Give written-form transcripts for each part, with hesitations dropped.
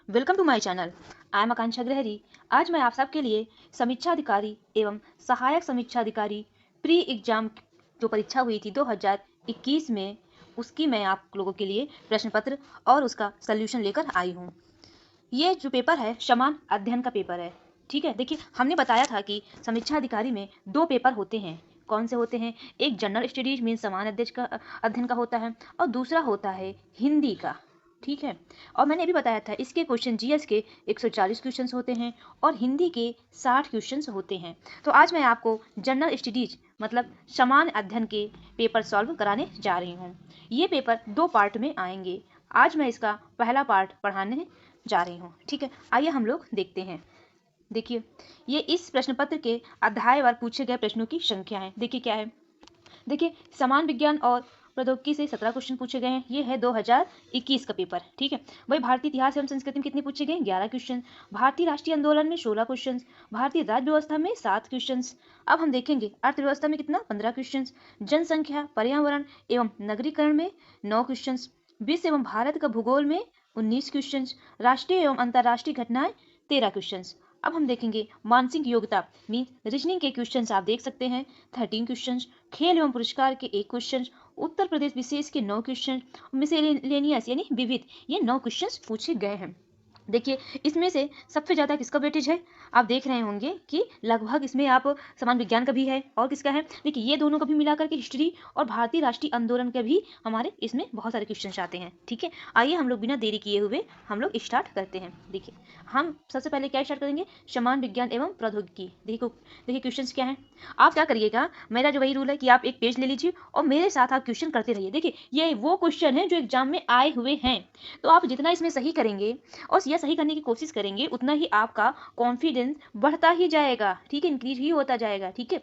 Welcome to my channel. I am Akanksha Grahari. आज मैं आप सबके लिए समीक्षा अधिकारी एवं सहायक समीक्षा अधिकारी प्री एग्जाम जो परीक्षा हुई थी 2021 में, उसकी मैं आप लोगों के लिए प्रश्न पत्र और उसका सल्यूशन लेकर आई हूँ। ये जो पेपर है समान अध्ययन का पेपर है। ठीक है, देखिए हमने बताया था कि समीक्षा अधिकारी में 2 पेपर होते हैं। कौन से होते हैं? एक जनरल स्टडीज मीन समान अध्ययन का होता है और दूसरा होता है हिंदी का। ठीक है, और मैंने अभी बताया था इसके क्वेश्चन जीएस के 140 क्वेश्चंस होते हैं और हिंदी के 60 क्वेश्चंस होते हैं। तो आज मैं आपको जनरल स्टडीज मतलब समान अध्ययन के पेपर सॉल्व कराने जा रही हूँ। ये पेपर 2 पार्ट में आएंगे। आज मैं इसका पहला पार्ट पढ़ाने जा रही हूँ। ठीक है, आइए हम लोग देखते हैं। देखिए, ये इस प्रश्न पत्र के अध्यायवार पूछे गए प्रश्नों की संख्या है। देखिए क्या है, देखिए समान विज्ञान और प्रौद्योगिकी से 17 क्वेश्चन पूछे गए हैं। ये है 2021 का पेपर। ठीक है, वही भारतीय इतिहास एवं संस्कृति में कितने पूछे गए? 11 क्वेश्चन। भारतीय राष्ट्रीय आंदोलन में 16 क्वेश्चन। भारतीय राज्य व्यवस्था में 7 क्वेश्चन। अब हम देखेंगे अर्थव्यवस्था में कितना? 15 क्वेश्चन। जनसंख्या, पर्यावरण एवं नगरीकरण में 9 क्वेश्चन। विश्व एवं भारत का भूगोल में 19 क्वेश्चन। राष्ट्रीय एवं अंतर्राष्ट्रीय घटनाएं 13 क्वेश्चन। अब हम देखेंगे मानसिक योग्यता मीन रीजनिंग के क्वेश्चंस आप देख सकते हैं 13 क्वेश्चंस। खेल एवं पुरस्कार के 1 क्वेश्चन। उत्तर प्रदेश विशेष के 9 क्वेश्चन। मिसेलेनियस यानी विविध, ये 9 क्वेश्चंस पूछे गए हैं। देखिए इसमें से सबसे ज़्यादा किसका वेटेज है? आप देख रहे होंगे कि लगभग इसमें आप समान विज्ञान का भी है और किसका है? देखिए ये दोनों का भी मिलाकर के हिस्ट्री और भारतीय राष्ट्रीय आंदोलन के भी हमारे इसमें बहुत सारे क्वेश्चन आते हैं। ठीक है, आइए हम लोग बिना देरी किए हुए हम लोग स्टार्ट करते हैं। देखिए हम सबसे पहले क्या स्टार्ट करेंगे? समान विज्ञान एवं प्रौद्योगिकी। देखिए क्वेश्चन क्या है, आप क्या करिएगा, मेरा जो वही रूल है कि आप एक पेज ले लीजिए और मेरे साथ आप क्वेश्चन करते रहिए। देखिए ये वो क्वेश्चन है जो एग्जाम में आए हुए हैं, तो आप जितना इसमें सही करेंगे और यह सही करने की कोशिश करेंगे उतना ही आपका कॉन्फिडेंस बढ़ता ही जाएगा। ठीक है, इंक्रीज ही होता जाएगा। ठीक है,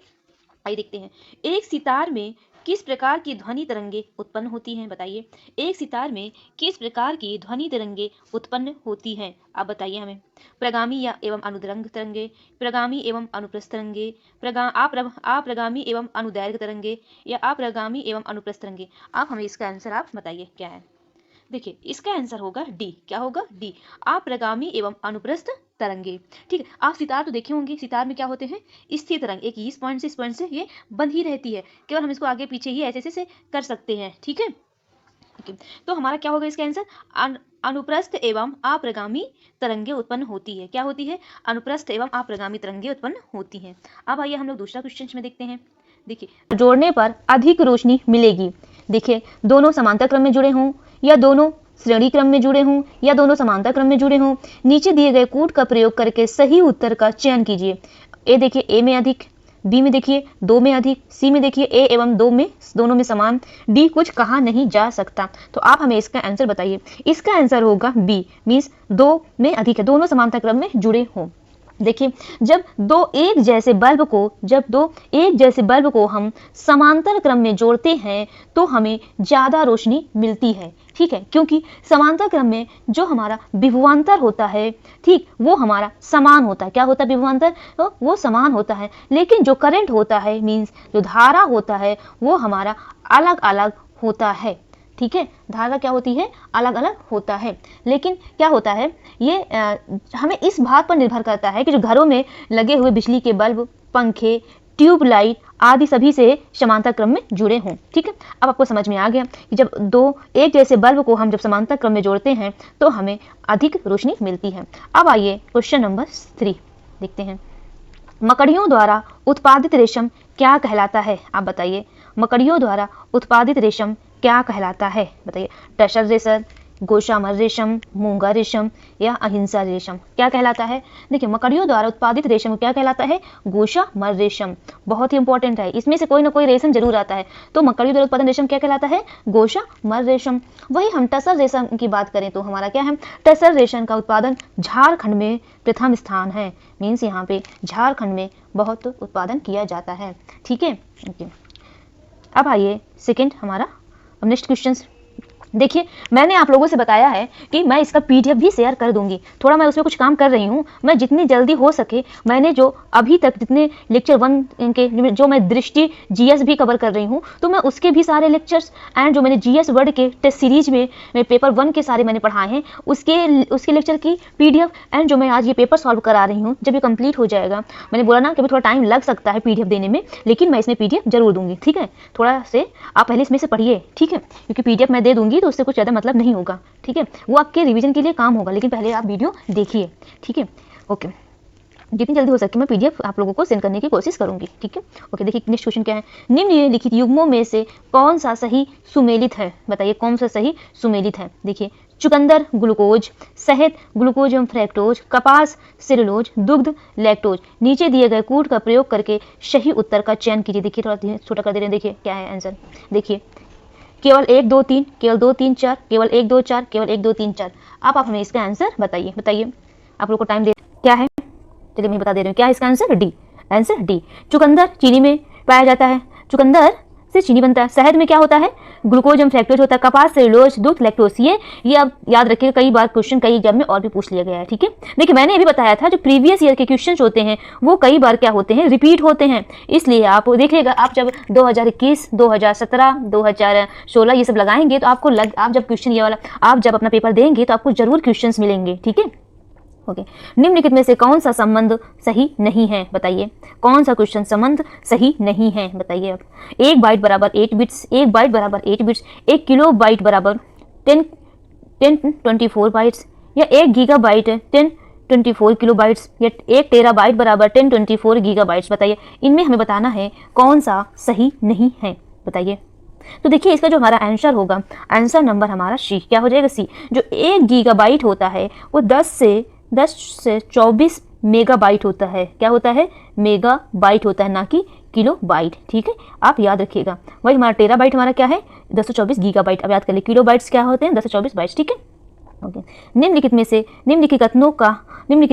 आइए देखते हैं। एक सितार में किस प्रकार की ध्वनि तरंगे उत्पन्न होती हैं? बताइए, एक सितार में किस प्रकार की ध्वनि तरंगे उत्पन्न होती हैं? आप बताइए हमें। प्रगामी या एवं अनुदैर्घ्य तरंगे, प्रगामी एवं अनुप्रस्थ तरंगे, अप्रगामी एवं अनुदैर्घ्य तरंगे या अप्रगामी एवं अनुप्रस्थ तरंगे। आप हमें इसका आंसर आप बताइए क्या है। देखिए इसका आंसर होगा डी। क्या होगा? डी, अप्रगामी एवं अनुप्रस्थ तरंगे। ठीक है, आप सितार तो देखे होंगे, सितार में क्या होते हैं? स्थिर तरंग, एक इस पॉइंट से ये बंध ही रहती है, केवल हम इसको आगे पीछे ही ऐसे से कर सकते हैं। ठीक है, तो हमारा क्या होगा इसका आंसर? अनुप्रस्थ एवं अप्रगामी तरंगे उत्पन्न होती है। क्या होती है? अनुप्रस्थ एवं अप्रगामी तरंगे उत्पन्न होती हैं। अब आइए हम लोग दूसरा क्वेश्चन में देखते हैं। देखिए जोड़ने पर अधिक रोशनी मिलेगी। देखिए दोनों समांतर क्रम में जुड़े हों या दोनों श्रेणी क्रम में जुड़े हों या दोनों समांतर क्रम में जुड़े हों, नीचे दिए गए कूट का प्रयोग करके सही उत्तर का चयन कीजिए। ए देखिए ए में अधिक, बी में देखिए 2 में अधिक, सी में देखिए ए एवं 2 में दोनों में समान, डी कुछ कहा नहीं जा सकता। तो आप हमें इसका आंसर बताइए। इसका आंसर होगा बी मीन्स 2 में अधिक है, दोनों समांतर क्रम में जुड़े हों। देखिए जब दो एक जैसे बल्ब को हम समांतर क्रम में जोड़ते हैं तो हमें ज़्यादा रोशनी मिलती है। ठीक है, क्योंकि समांतर क्रम में जो हमारा विभवांतर होता है, ठीक, वो हमारा समान होता है। क्या होता है विभवांतर? तो वो समान होता है, लेकिन जो करंट होता है मीन्स जो धारा होता है वो हमारा अलग अलग होता है। ठीक है, धारा क्या होती है? अलग अलग होता है। लेकिन क्या होता है ये हमें इस बात पर निर्भर करता है कि जो घरों में लगे हुए बिजली के बल्ब, पंखे, ट्यूबलाइट आदि सभी से समांतर क्रम में जुड़े हों। ठीक है, अब आपको समझ में आ गया कि जब दो एक जैसे बल्ब को हम जब समांतर क्रम में जोड़ते हैं तो हमें अधिक रोशनी मिलती है। अब आइए क्वेश्चन नंबर 3 देखते हैं। मकड़ियों द्वारा उत्पादित रेशम क्या कहलाता है? आप बताइए, मकड़ियों द्वारा उत्पादित रेशम क्या कहलाता है? बताइए, टसर रेशम, गोशामर रेशम, मूंगा रेशम या अहिंसा रेशम, क्या कहलाता है? देखिए मकड़ियों द्वारा उत्पादित रेशम क्या कहलाता है? गोशामर रेशम। बहुत ही इंपॉर्टेंट है, इसमें से कोई ना कोई रेशम जरूर आता है। तो मकड़ियों द्वारा उत्पादन रेशम क्या कहलाता है? गोशामर रेशम। वही हम टसर रेशम की बात करें तो हमारा क्या है? टसर रेशम का उत्पादन झारखंड में प्रथम स्थान है। मीन्स यहाँ पे झारखंड में बहुत उत्पादन किया जाता है। ठीक है, अब आइए सेकेंड हमारा, अब नेक्स्ट क्वेश्चन देखिए मैंने आप लोगों से बताया है कि मैं इसका पीडीएफ भी शेयर कर दूंगी, थोड़ा मैं उसमें कुछ काम कर रही हूँ। मैं जितनी जल्दी हो सके, मैंने जो अभी तक जितने लेक्चर 1 के जो मैं दृष्टि जीएस भी कवर कर रही हूँ, तो मैं उसके भी सारे लेक्चर्स एंड जो मैंने जीएस वर्ड के टेस्ट सीरीज में पेपर 1 के सारे मैंने पढ़ाए हैं, उसके लेक्चर की पीडीएफ एंड जो मैं आज ये पेपर सॉल्व करा रही हूँ, जब ये कंप्लीट हो जाएगा, मैंने बोला ना कि अभी थोड़ा टाइम लग सकता है पीडीएफ देने में, लेकिन मैं इसमें पीडीएफ जरूर दूंगी। ठीक है, थोड़ा से आप पहले इसमें से पढ़िए। ठीक है, क्योंकि पीडीएफ मैं दे दूंगी तो उससे कुछ ज़्यादा मतलब नहीं होगा। ठीक है, वो आपके रिवीजन के लिए काम होगा, लेकिन पहले आप वीडियो देखिए। ठीक है, ओके, जितनी जल्दी हो सके मैं पीडीएफ आप लोगों को सेंड करने की कोशिश करूंगी। ठीक है, ओके, देखिए नेक्स्ट क्वेश्चन क्या है। निम्नलिखित युग्मों में से कौन सा सही सुमेलित है? बताइए कौन सा सही सुमेलित है। देखिए चुकंदर ग्लूकोज, शहद ग्लूकोज एवं फ्रैक्टोज, कपास सेलुलोज, दुग्ध लैक्टोज। नीचे दिए गए कूट का प्रयोग करके सही उत्तर का चयन कीजिए। देखिए थोड़ा छोटा कर दे रहे हैं, देखिए क्या है आंसर। देखिए केवल 1 2 3, केवल 2 3 4, केवल 1 2 4, केवल 1 2 3 4। आप हमें इसका आंसर बताइए। बताइए, आप लोग को टाइम दे क्या है, चलिए मैं बता दे रही हूँ क्या है इसका आंसर। D, answer D. चुकंदर चीनी में पाया जाता है, चुकंदर से चीनी बनता है। शहद में क्या होता है? ग्लूकोज एवं फ्रैक्टोज होता है। कपास सेलुलोज, दुग्ध लैक्टोज। ये आप याद रखिएगा, कई बार क्वेश्चन कई एग्जाम में और भी पूछ लिया गया है। ठीक है, देखिए मैंने अभी बताया था जो प्रीवियस ईयर के क्वेश्चन होते हैं वो कई बार क्या होते हैं, रिपीट होते हैं। इसलिए आप देखिएगा, आप जब 2021, 2017, 2016 ये सब लगाएंगे तो आपको आप जब क्वेश्चन ये वाला आप जब अपना पेपर देंगे तो आपको जरूर क्वेश्चन मिलेंगे। ठीक है, ओके, निम्नलिखित में से कौन सा संबंध सही नहीं है? बताइए कौन सा क्वेश्चन संबंध सही नहीं है, बताइए आप। 1 बाइट बराबर 8 बिट्स, 1 बाइट बराबर 8 बिट्स, 1 किलो बाइट बराबर 1024 बाइट्स, या 1 गीगा बाइट 1024 किलो बाइट्स, या 1 टेरा बाइट बराबर 1024 गीगा बाइट्स। बताइए इनमें हमें बताना है कौन सा सही नहीं है, बताइए। तो देखिए इसका जो हमारा आंसर होगा, आंसर नंबर हमारा सी, क्या हो जाएगा? सी। जो 1 गीगाबाइट होता है वो 10 से 24 मेगाबाइट होता है। क्या होता है? मेगाबाइट होता है, ना कि किलो बाइट। ठीक है, आप याद रखिएगा। वही हमारा टेराबाइट हमारा क्या है? 224 गीगाबाइट। अब याद कर लिए किलो बाइट्स क्या होते हैं? 224 बाइट्स। ठीक है, ओके। निम्नलिखित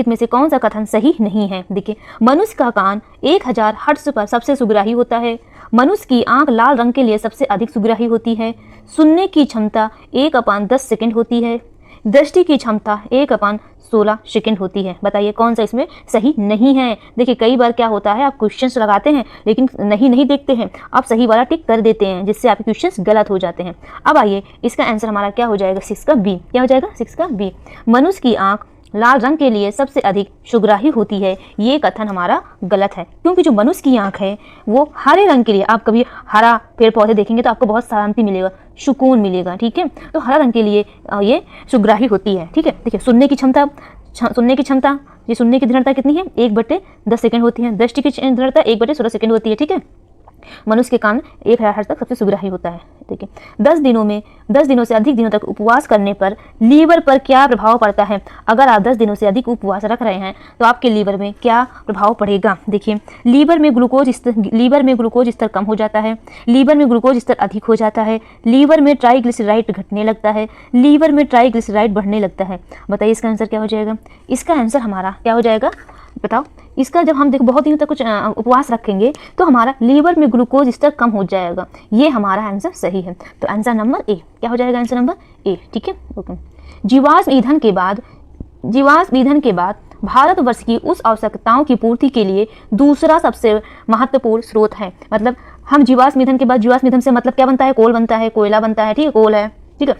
में से कौन सा कथन सही नहीं है? देखिए मनुष्य का कान 1000 हर्ट्ज पर सबसे सुग्राही होता है। मनुष्य की आंख लाल रंग के लिए सबसे अधिक सुग्राही होती है। सुनने की क्षमता 1/10 सेकंड होती है। दृष्टि की क्षमता 1/16 सेकंड होती है। बताइए कौन सा इसमें सही नहीं है? देखिए कई बार क्या होता है, आप क्वेश्चंस लगाते हैं लेकिन नहीं देखते हैं, आप सही वाला टिक कर देते हैं, जिससे आपके क्वेश्चंस गलत हो जाते हैं। अब आइए इसका आंसर हमारा क्या हो जाएगा? 6 का बी। क्या हो जाएगा? 6 का बी। मनुष्य की आंख लाल रंग के लिए सबसे अधिक सुग्राही होती है, ये कथन हमारा गलत है, क्योंकि जो मनुष्य की आंख है वो हरे रंग के लिए, आप कभी हरा पेड़ पौधे देखेंगे तो आपको बहुत शांति मिलेगा, सुकून मिलेगा। ठीक है, तो हरा रंग के लिए ये सुग्राही होती है। ठीक है, देखिए सुनने की क्षमता, ये सुनने की दृढ़ता कितनी है? 1/10 सेकंड होती है। दृष्टि की दृढ़ता 1/16 सेकंड होती है। ठीक है, मनुष्य के कान 1000 हर्ट्ज तक सबसे सुग्राही होता है। ठीक है, 10 दिनों से अधिक दिनों तक उपवास करने पर लीवर पर क्या प्रभाव पड़ता है? अगर आप 10 दिनों से अधिक उपवास रख रहे हैं तो आपके लीवर में क्या प्रभाव पड़ेगा? देखिए लीवर में ग्लूकोज स्तर कम हो जाता है, लीवर में ग्लूकोज स्तर अधिक हो जाता है, लीवर में ट्राइग्लिसराइड घटने लगता है, लीवर में ट्राइग्लिसराइड बढ़ने लगता है। बताइए इसका आंसर क्या हो जाएगा? इसका आंसर हमारा क्या हो जाएगा? बताओ। इसका जब हम देखो बहुत दिनों तक कुछ उपवास रखेंगे तो हमारा लीवर में ग्लूकोज स्तर कम हो जाएगा, ये हमारा आंसर सही है। तो आंसर नंबर ए। क्या हो जाएगा? Answer number A. ठीक है, ओके। जीवाश्म ईंधन के बाद भारतवर्ष की उस आवश्यकताओं की पूर्ति के लिए दूसरा सबसे महत्वपूर्ण स्रोत है। मतलब हम जीवाश्म ईंधन के बाद, जीवाश्म ईंधन से मतलब क्या बनता है? कोल बनता है, कोयला बनता है। ठीक है, कोल है। ठीक है,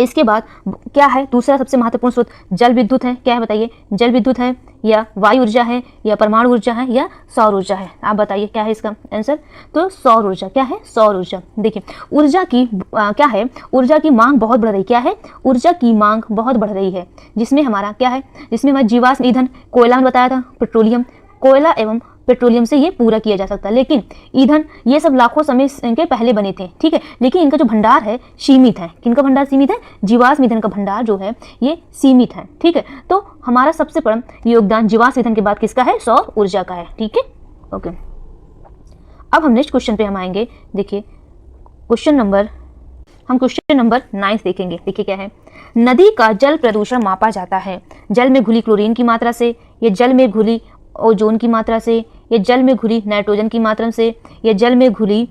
इसके बाद क्या है? दूसरा सबसे महत्वपूर्ण स्रोत जल विद्युत है। क्या है बताइए? जल विद्युत है, या वायु ऊर्जा है, या परमाणु ऊर्जा है, या सौर ऊर्जा है? आप बताइए क्या है इसका आंसर? तो सौर ऊर्जा। क्या है? सौर ऊर्जा। देखिए ऊर्जा की क्या है? ऊर्जा की मांग बहुत बढ़ रही। क्या है? ऊर्जा की मांग बहुत बढ़ रही है, जिसमें हमारा क्या है? जिसमें हमारा जीवाश्म ईंधन, कोयला में बताया था, पेट्रोलियम, कोयला एवं पेट्रोलियम से ये पूरा किया जा सकता है। लेकिन ईंधन ये सब लाखों समय के पहले बने थे। ठीक है, लेकिन इनका जो भंडार है सीमित है। किनका भंडार सीमित है? जीवाश्म ईंधन का भंडार जो है ये सीमित है। ठीक है, तो हमारा सबसे बड़ा योगदान जीवाश्म ईंधन के बाद किसका है? सौर ऊर्जा का है। ठीक है, ओके। अब हम नेक्स्ट क्वेश्चन पे हम आएंगे। देखिए क्वेश्चन नंबर 9 देखेंगे। देखिए क्या है? नदी का जल प्रदूषण मापा जाता है जल में घुली क्लोरीन की मात्रा से, या जल में घुली ओजोन की मात्रा से, या जल में घुली नाइट्रोजन की मात्रा से, या जल में घुली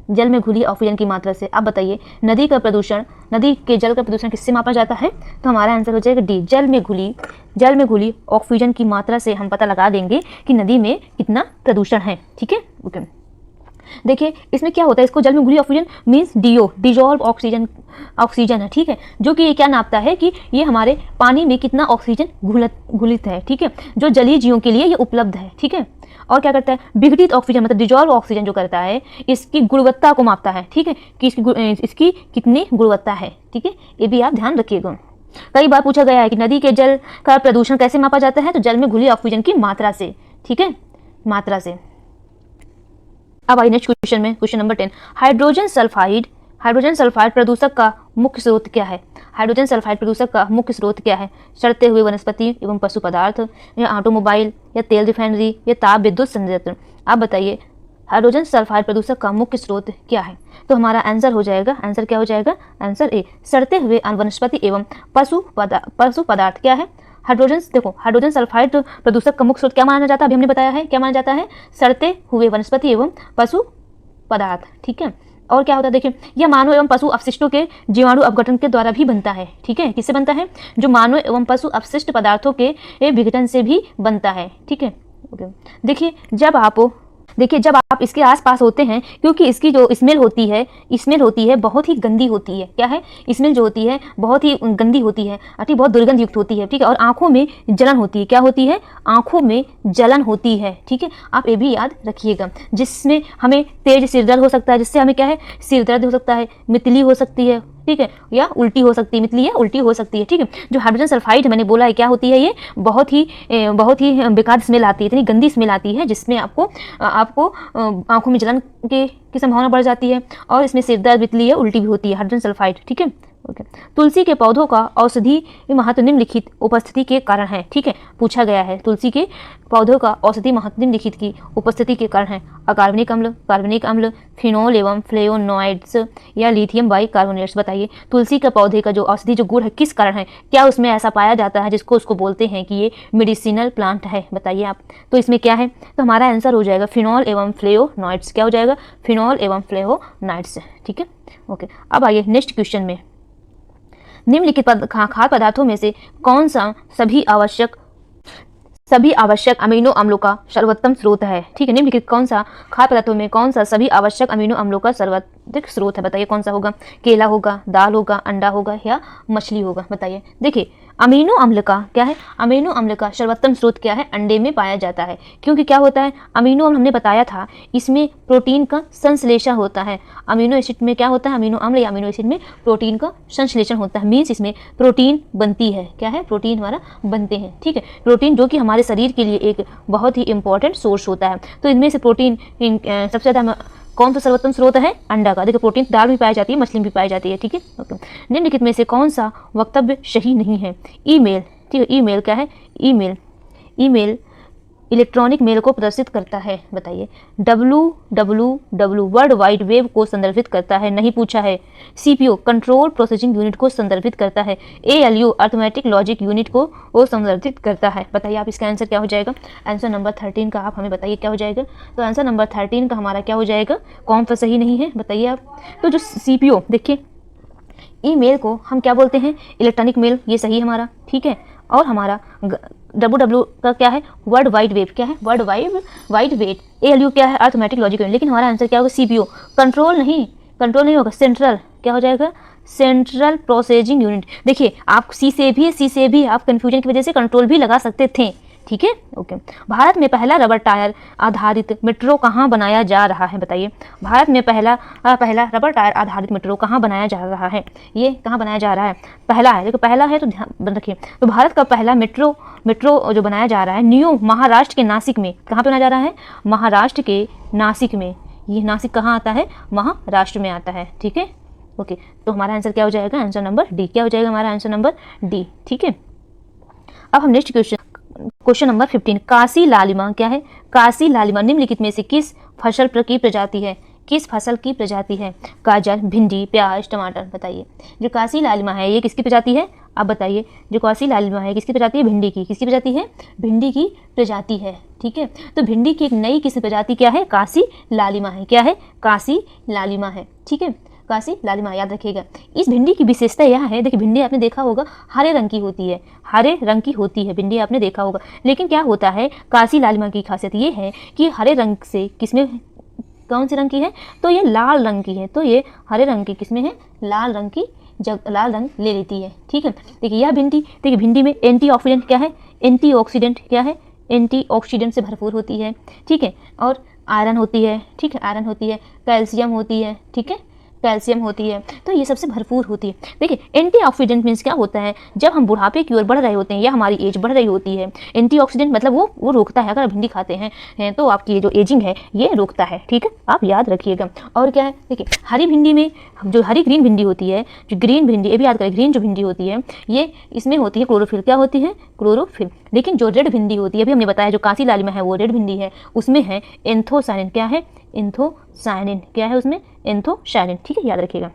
जल में घुली ऑक्सीजन की मात्रा से। अब बताइए नदी के जल का प्रदूषण किससे मापा जाता है? तो हमारा आंसर हो जाएगा डी, जल में घुली ऑक्सीजन की मात्रा से हम पता लगा देंगे कि नदी में कितना प्रदूषण है। ठीक है, ओके। देखिए इसमें क्या होता है, इसको जल में घुली ऑक्सीजन मीन्स डिजॉल्व ऑक्सीजन है। ठीक है, जो कि ये क्या नापता है कि ये हमारे पानी में कितना ऑक्सीजन घुलित है। ठीक है, जो जलीय जीवों के लिए ये उपलब्ध है। ठीक है, और क्या करता है, विघटित ऑक्सीजन मतलब डिजॉल्व ऑक्सीजन जो करता है इसकी गुणवत्ता को मापता है। ठीक है, कि इसकी कितनी गुणवत्ता है। ठीक है, ये भी आप ध्यान रखिएगा। कई बार पूछा गया है कि नदी के जल का प्रदूषण कैसे मापा जाता है? तो जल में घुली ऑक्सीजन की मात्रा से। ठीक है, मात्रा से। अब आइए नेक्स्ट क्वेश्चन में, क्वेश्चन नंबर 10। हाइड्रोजन सल्फाइड प्रदूषक का मुख्य स्रोत क्या है? हाइड्रोजन सल्फाइड प्रदूषक का मुख्य स्रोत क्या है? सड़ते हुए वनस्पति एवं पशु पदार्थ, या ऑटोमोबाइल, या तेल रिफाइनरी, या ताप विद्युत संयंत्र। आप बताइए हाइड्रोजन सल्फाइड प्रदूषक का मुख्य स्रोत क्या है? तो हमारा आंसर हो जाएगा, आंसर क्या हो जाएगा? आंसर ए, सड़ते हुए वनस्पति एवं पशु पदार्थ। क्या है? हाइड्रोजन सल्फाइड प्रदूषक का मुख्य स्रोत क्या माना जाता है? अभी हमने बताया है क्या माना जाता है? सड़ते हुए वनस्पति एवं पशु पदार्थ। ठीक है, और क्या होता है देखिए, यह मानव एवं पशु अपशिष्टों के जीवाणु अपघटन के द्वारा भी बनता है। ठीक है, किससे बनता है? जो मानव एवं पशु अपशिष्ट पदार्थों के विघटन से भी बनता है। ठीक है, ओके। देखिए जब आप इसके आसपास होते हैं, क्योंकि इसकी जो स्मेल होती है बहुत ही गंदी होती है। क्या है? स्मेल जो होती है बहुत ही गंदी होती है, ठीक, बहुत दुर्गंध युक्त होती है। ठीक है, और आंखों में जलन होती है। क्या होती है? आंखों में जलन होती है। ठीक है, आप ये भी याद रखिएगा। जिसमें हमें तेज सिरदर्द हो सकता है, जिससे हमें क्या है, सिरदर्द हो सकता है, मितली हो सकती है। ठीक है, या उल्टी हो सकती है, मितली या उल्टी हो सकती है। ठीक है, जो हाइड्रोजन सल्फाइड मैंने बोला है क्या होती है, ये बहुत ही बेकार स्मेल आती है, इतनी गंदी स्मेल आती है जिसमें आपको आंखों में जलन की संभावना बढ़ जाती है, और इसमें सिर दर्द, मितली या उल्टी भी होती है हाइड्रोजन सल्फाइड। ठीक है, ओके। तुलसी के पौधों का औषधि महत्व निम्नलिखित उपस्थिति के कारण है। ठीक है, पूछा गया है तुलसी के पौधों का औषधि महत्व निम्नलिखित की उपस्थिति के कारण है। अकार्बनिक अम्ल, फिनोल एवं फ्लेवोनॉइड्स, या लिथियम बाइकार्बोनेट्स। बताइए तुलसी के पौधे का जो औषधि जो गुण है किस कारण है? क्या उसमें ऐसा पाया जाता है जिसको उसको बोलते हैं कि ये मेडिसिनल प्लांट है? बताइए आप। तो इसमें क्या है? तो हमारा आंसर हो जाएगा फिनोल एवं फ्लेवोनॉइड्स। क्या हो जाएगा? फिनोल एवं फ्लेवोनॉइड्स। ठीक है, ओके। अब आइए नेक्स्ट क्वेश्चन में, निम्नलिखित खाद्य पदार्थों में से कौन सा सभी आवश्यक अमीनो अम्लों का सर्वोत्तम स्रोत है? ठीक है, निम्नलिखित कौन सा खाद्य पदार्थों में कौन सा सभी आवश्यक अमीनो अम्लों का सर्वाधिक स्रोत है? बताइए कौन सा होगा? केला होगा, दाल होगा, अंडा होगा, या मछली होगा? बताइए। देखिए अमीनो अम्ल का क्या है? अमीनो अम्ल का सर्वोत्तम स्रोत क्या है? अंडे में पाया जाता है। क्योंकि क्या होता है, अमीनो अम्ल हमने बताया था इसमें प्रोटीन का संश्लेषण होता है। अमीनो एसिड में क्या होता है? अमीनो अम्ल या अमीनो एसिड में प्रोटीन का संश्लेषण होता है, मीन्स इसमें प्रोटीन बनती है। क्या है? प्रोटीन हमारा बनते हैं। ठीक है, प्रोटीन जो कि हमारे शरीर के लिए एक बहुत ही इंपॉर्टेंट सोर्स होता है। तो इनमें से प्रोटीन सबसे ज़्यादा कौन सा सर्वोत्तम स्रोत है? अंडा का। देखिए प्रोटीन दाल भी पाई जाती है, मछली भी पाई जाती है। ठीक है, ओके। निम्नलिखित में से कौन सा वक्तव्य सही नहीं है? ईमेल। ठीक है, ईमेल क्या है? ईमेल इलेक्ट्रॉनिक मेल को प्रदर्शित करता है। बताइए। www वर्ल्ड वाइड वेब को संदर्भित करता है, नहीं पूछा है। CPU कंट्रोल प्रोसेसिंग यूनिट को संदर्भित करता है। ALU अर्थमेटिक लॉजिक यूनिट को वो संदर्भित करता है। बताइए आप इसका आंसर क्या हो जाएगा? आंसर नंबर 13 का आप हमें बताइए क्या हो जाएगा? तो आंसर नंबर 13 का हमारा क्या हो जाएगा? कौन सा सही नहीं है? बताइए आप। तो जो CPU, देखिए ईमेल को हम क्या बोलते हैं? इलेक्ट्रॉनिक मेल, ये सही है हमारा। ठीक है, और हमारा www का क्या है? World wide web. क्या है? World wide web. ALU क्या है? Arithmetic logic unit. लेकिन हमारा आंसर क्या होगा? CPU कंट्रोल नहीं होगा, सेंट्रल। क्या हो जाएगा? Central processing unit. देखिए आप सी से भी आप कंफ्यूजन की वजह से कंट्रोल भी लगा सकते थे। ठीक है, ओके। भारत में पहला रबर टायर आधारित मेट्रो कहाँ बनाया जा रहा है? बताइए। भारत में पहला रबर टायर आधारित मेट्रो कहाँ बनाया जा रहा है? ये कहाँ बनाया जा रहा है? पहला है, देखो पहला है तो ध्यान रखिए। तो भारत का पहला मेट्रो जो बनाया जा रहा है न्यू महाराष्ट्र के नासिक में। कहाँ पे बनाया जा रहा है? महाराष्ट्र के नासिक में। ये नासिक कहाँ आता है? महाराष्ट्र में आता है। ठीक है, ओके। तो हमारा आंसर क्या हो जाएगा? Answer number D. क्या हो जाएगा हमारा आंसर नंबर डी? ठीक है, अब हम नेक्स्ट क्वेश्चन नंबर 15। काशी लालिमा। क्या है? काशी लालिमा निम्नलिखित में से किस फसल की प्रजाति है? किस फसल की प्रजाति है? गाजर, भिंडी, प्याज, टमाटर। बताइए। जो काशी लालिमा है ये किसकी प्रजाति है? आप बताइए। जो काशी लालिमा है किसकी प्रजाति है? भिंडी की। किसकी प्रजाति है? भिंडी की प्रजाति है। ठीक है, तो भिंडी की एक नई किस्म प्रजाति क्या है? काशी लालिमा है। क्या है? काशी लालिमा है। ठीक है, काशी लालिमा, याद रखिएगा। इस भिंडी की विशेषता यह है, देखिए भिंडी आपने देखा होगा हरे रंग की होती है, हरे रंग की होती है भिंडी, आपने देखा होगा। लेकिन क्या होता है, काशी लालिमा की खासियत ये है कि हरे रंग से किसमें, कौन से रंग की है? तो ये लाल रंग की है। तो ये हरे रंग की किसमें है? लाल रंग की, लाल रंग ले लेती है। ठीक है, देखिए यह भिंडी, देखिए भिंडी में एंटीऑक्सीडेंट क्या है? एंटीऑक्सीडेंट क्या है? एंटीऑक्सीडेंट से भरपूर होती है। ठीक है, और आयरन होती है। ठीक है, आयरन होती है, कैल्शियम होती है। ठीक है, कैल्शियम होती है, तो ये सबसे भरपूर होती है। देखिए एंटीऑक्सीडेंट मीन्स क्या होता है? जब हम बुढ़ापे की ओर बढ़ रहे होते हैं या हमारी एज बढ़ रही होती है, एंटीऑक्सीडेंट मतलब वो रोकता है। अगर आप भिंडी खाते हैं तो आपकी जो एजिंग है ये रोकता है। ठीक है, आप याद रखिएगा। और क्या है, देखिए हरी भिंडी में जो हरी ग्रीन भिंडी होती है, जो ग्रीन भिंडी, ये भी याद करें, ग्रीन जो भिंडी होती है ये इसमें होती है क्लोरोफिल। क्या होती है? क्लोरोफिल। लेकिन जो रेड भिंडी होती है, अभी हमने बताया जो काशी लालिमा है वो रेड भिंडी है, उसमें है एंथोसायनिन। क्या है? एंथोसायनिन। क्या है उसमें? एंथोसायनिन। ठीक है, याद रखिएगा।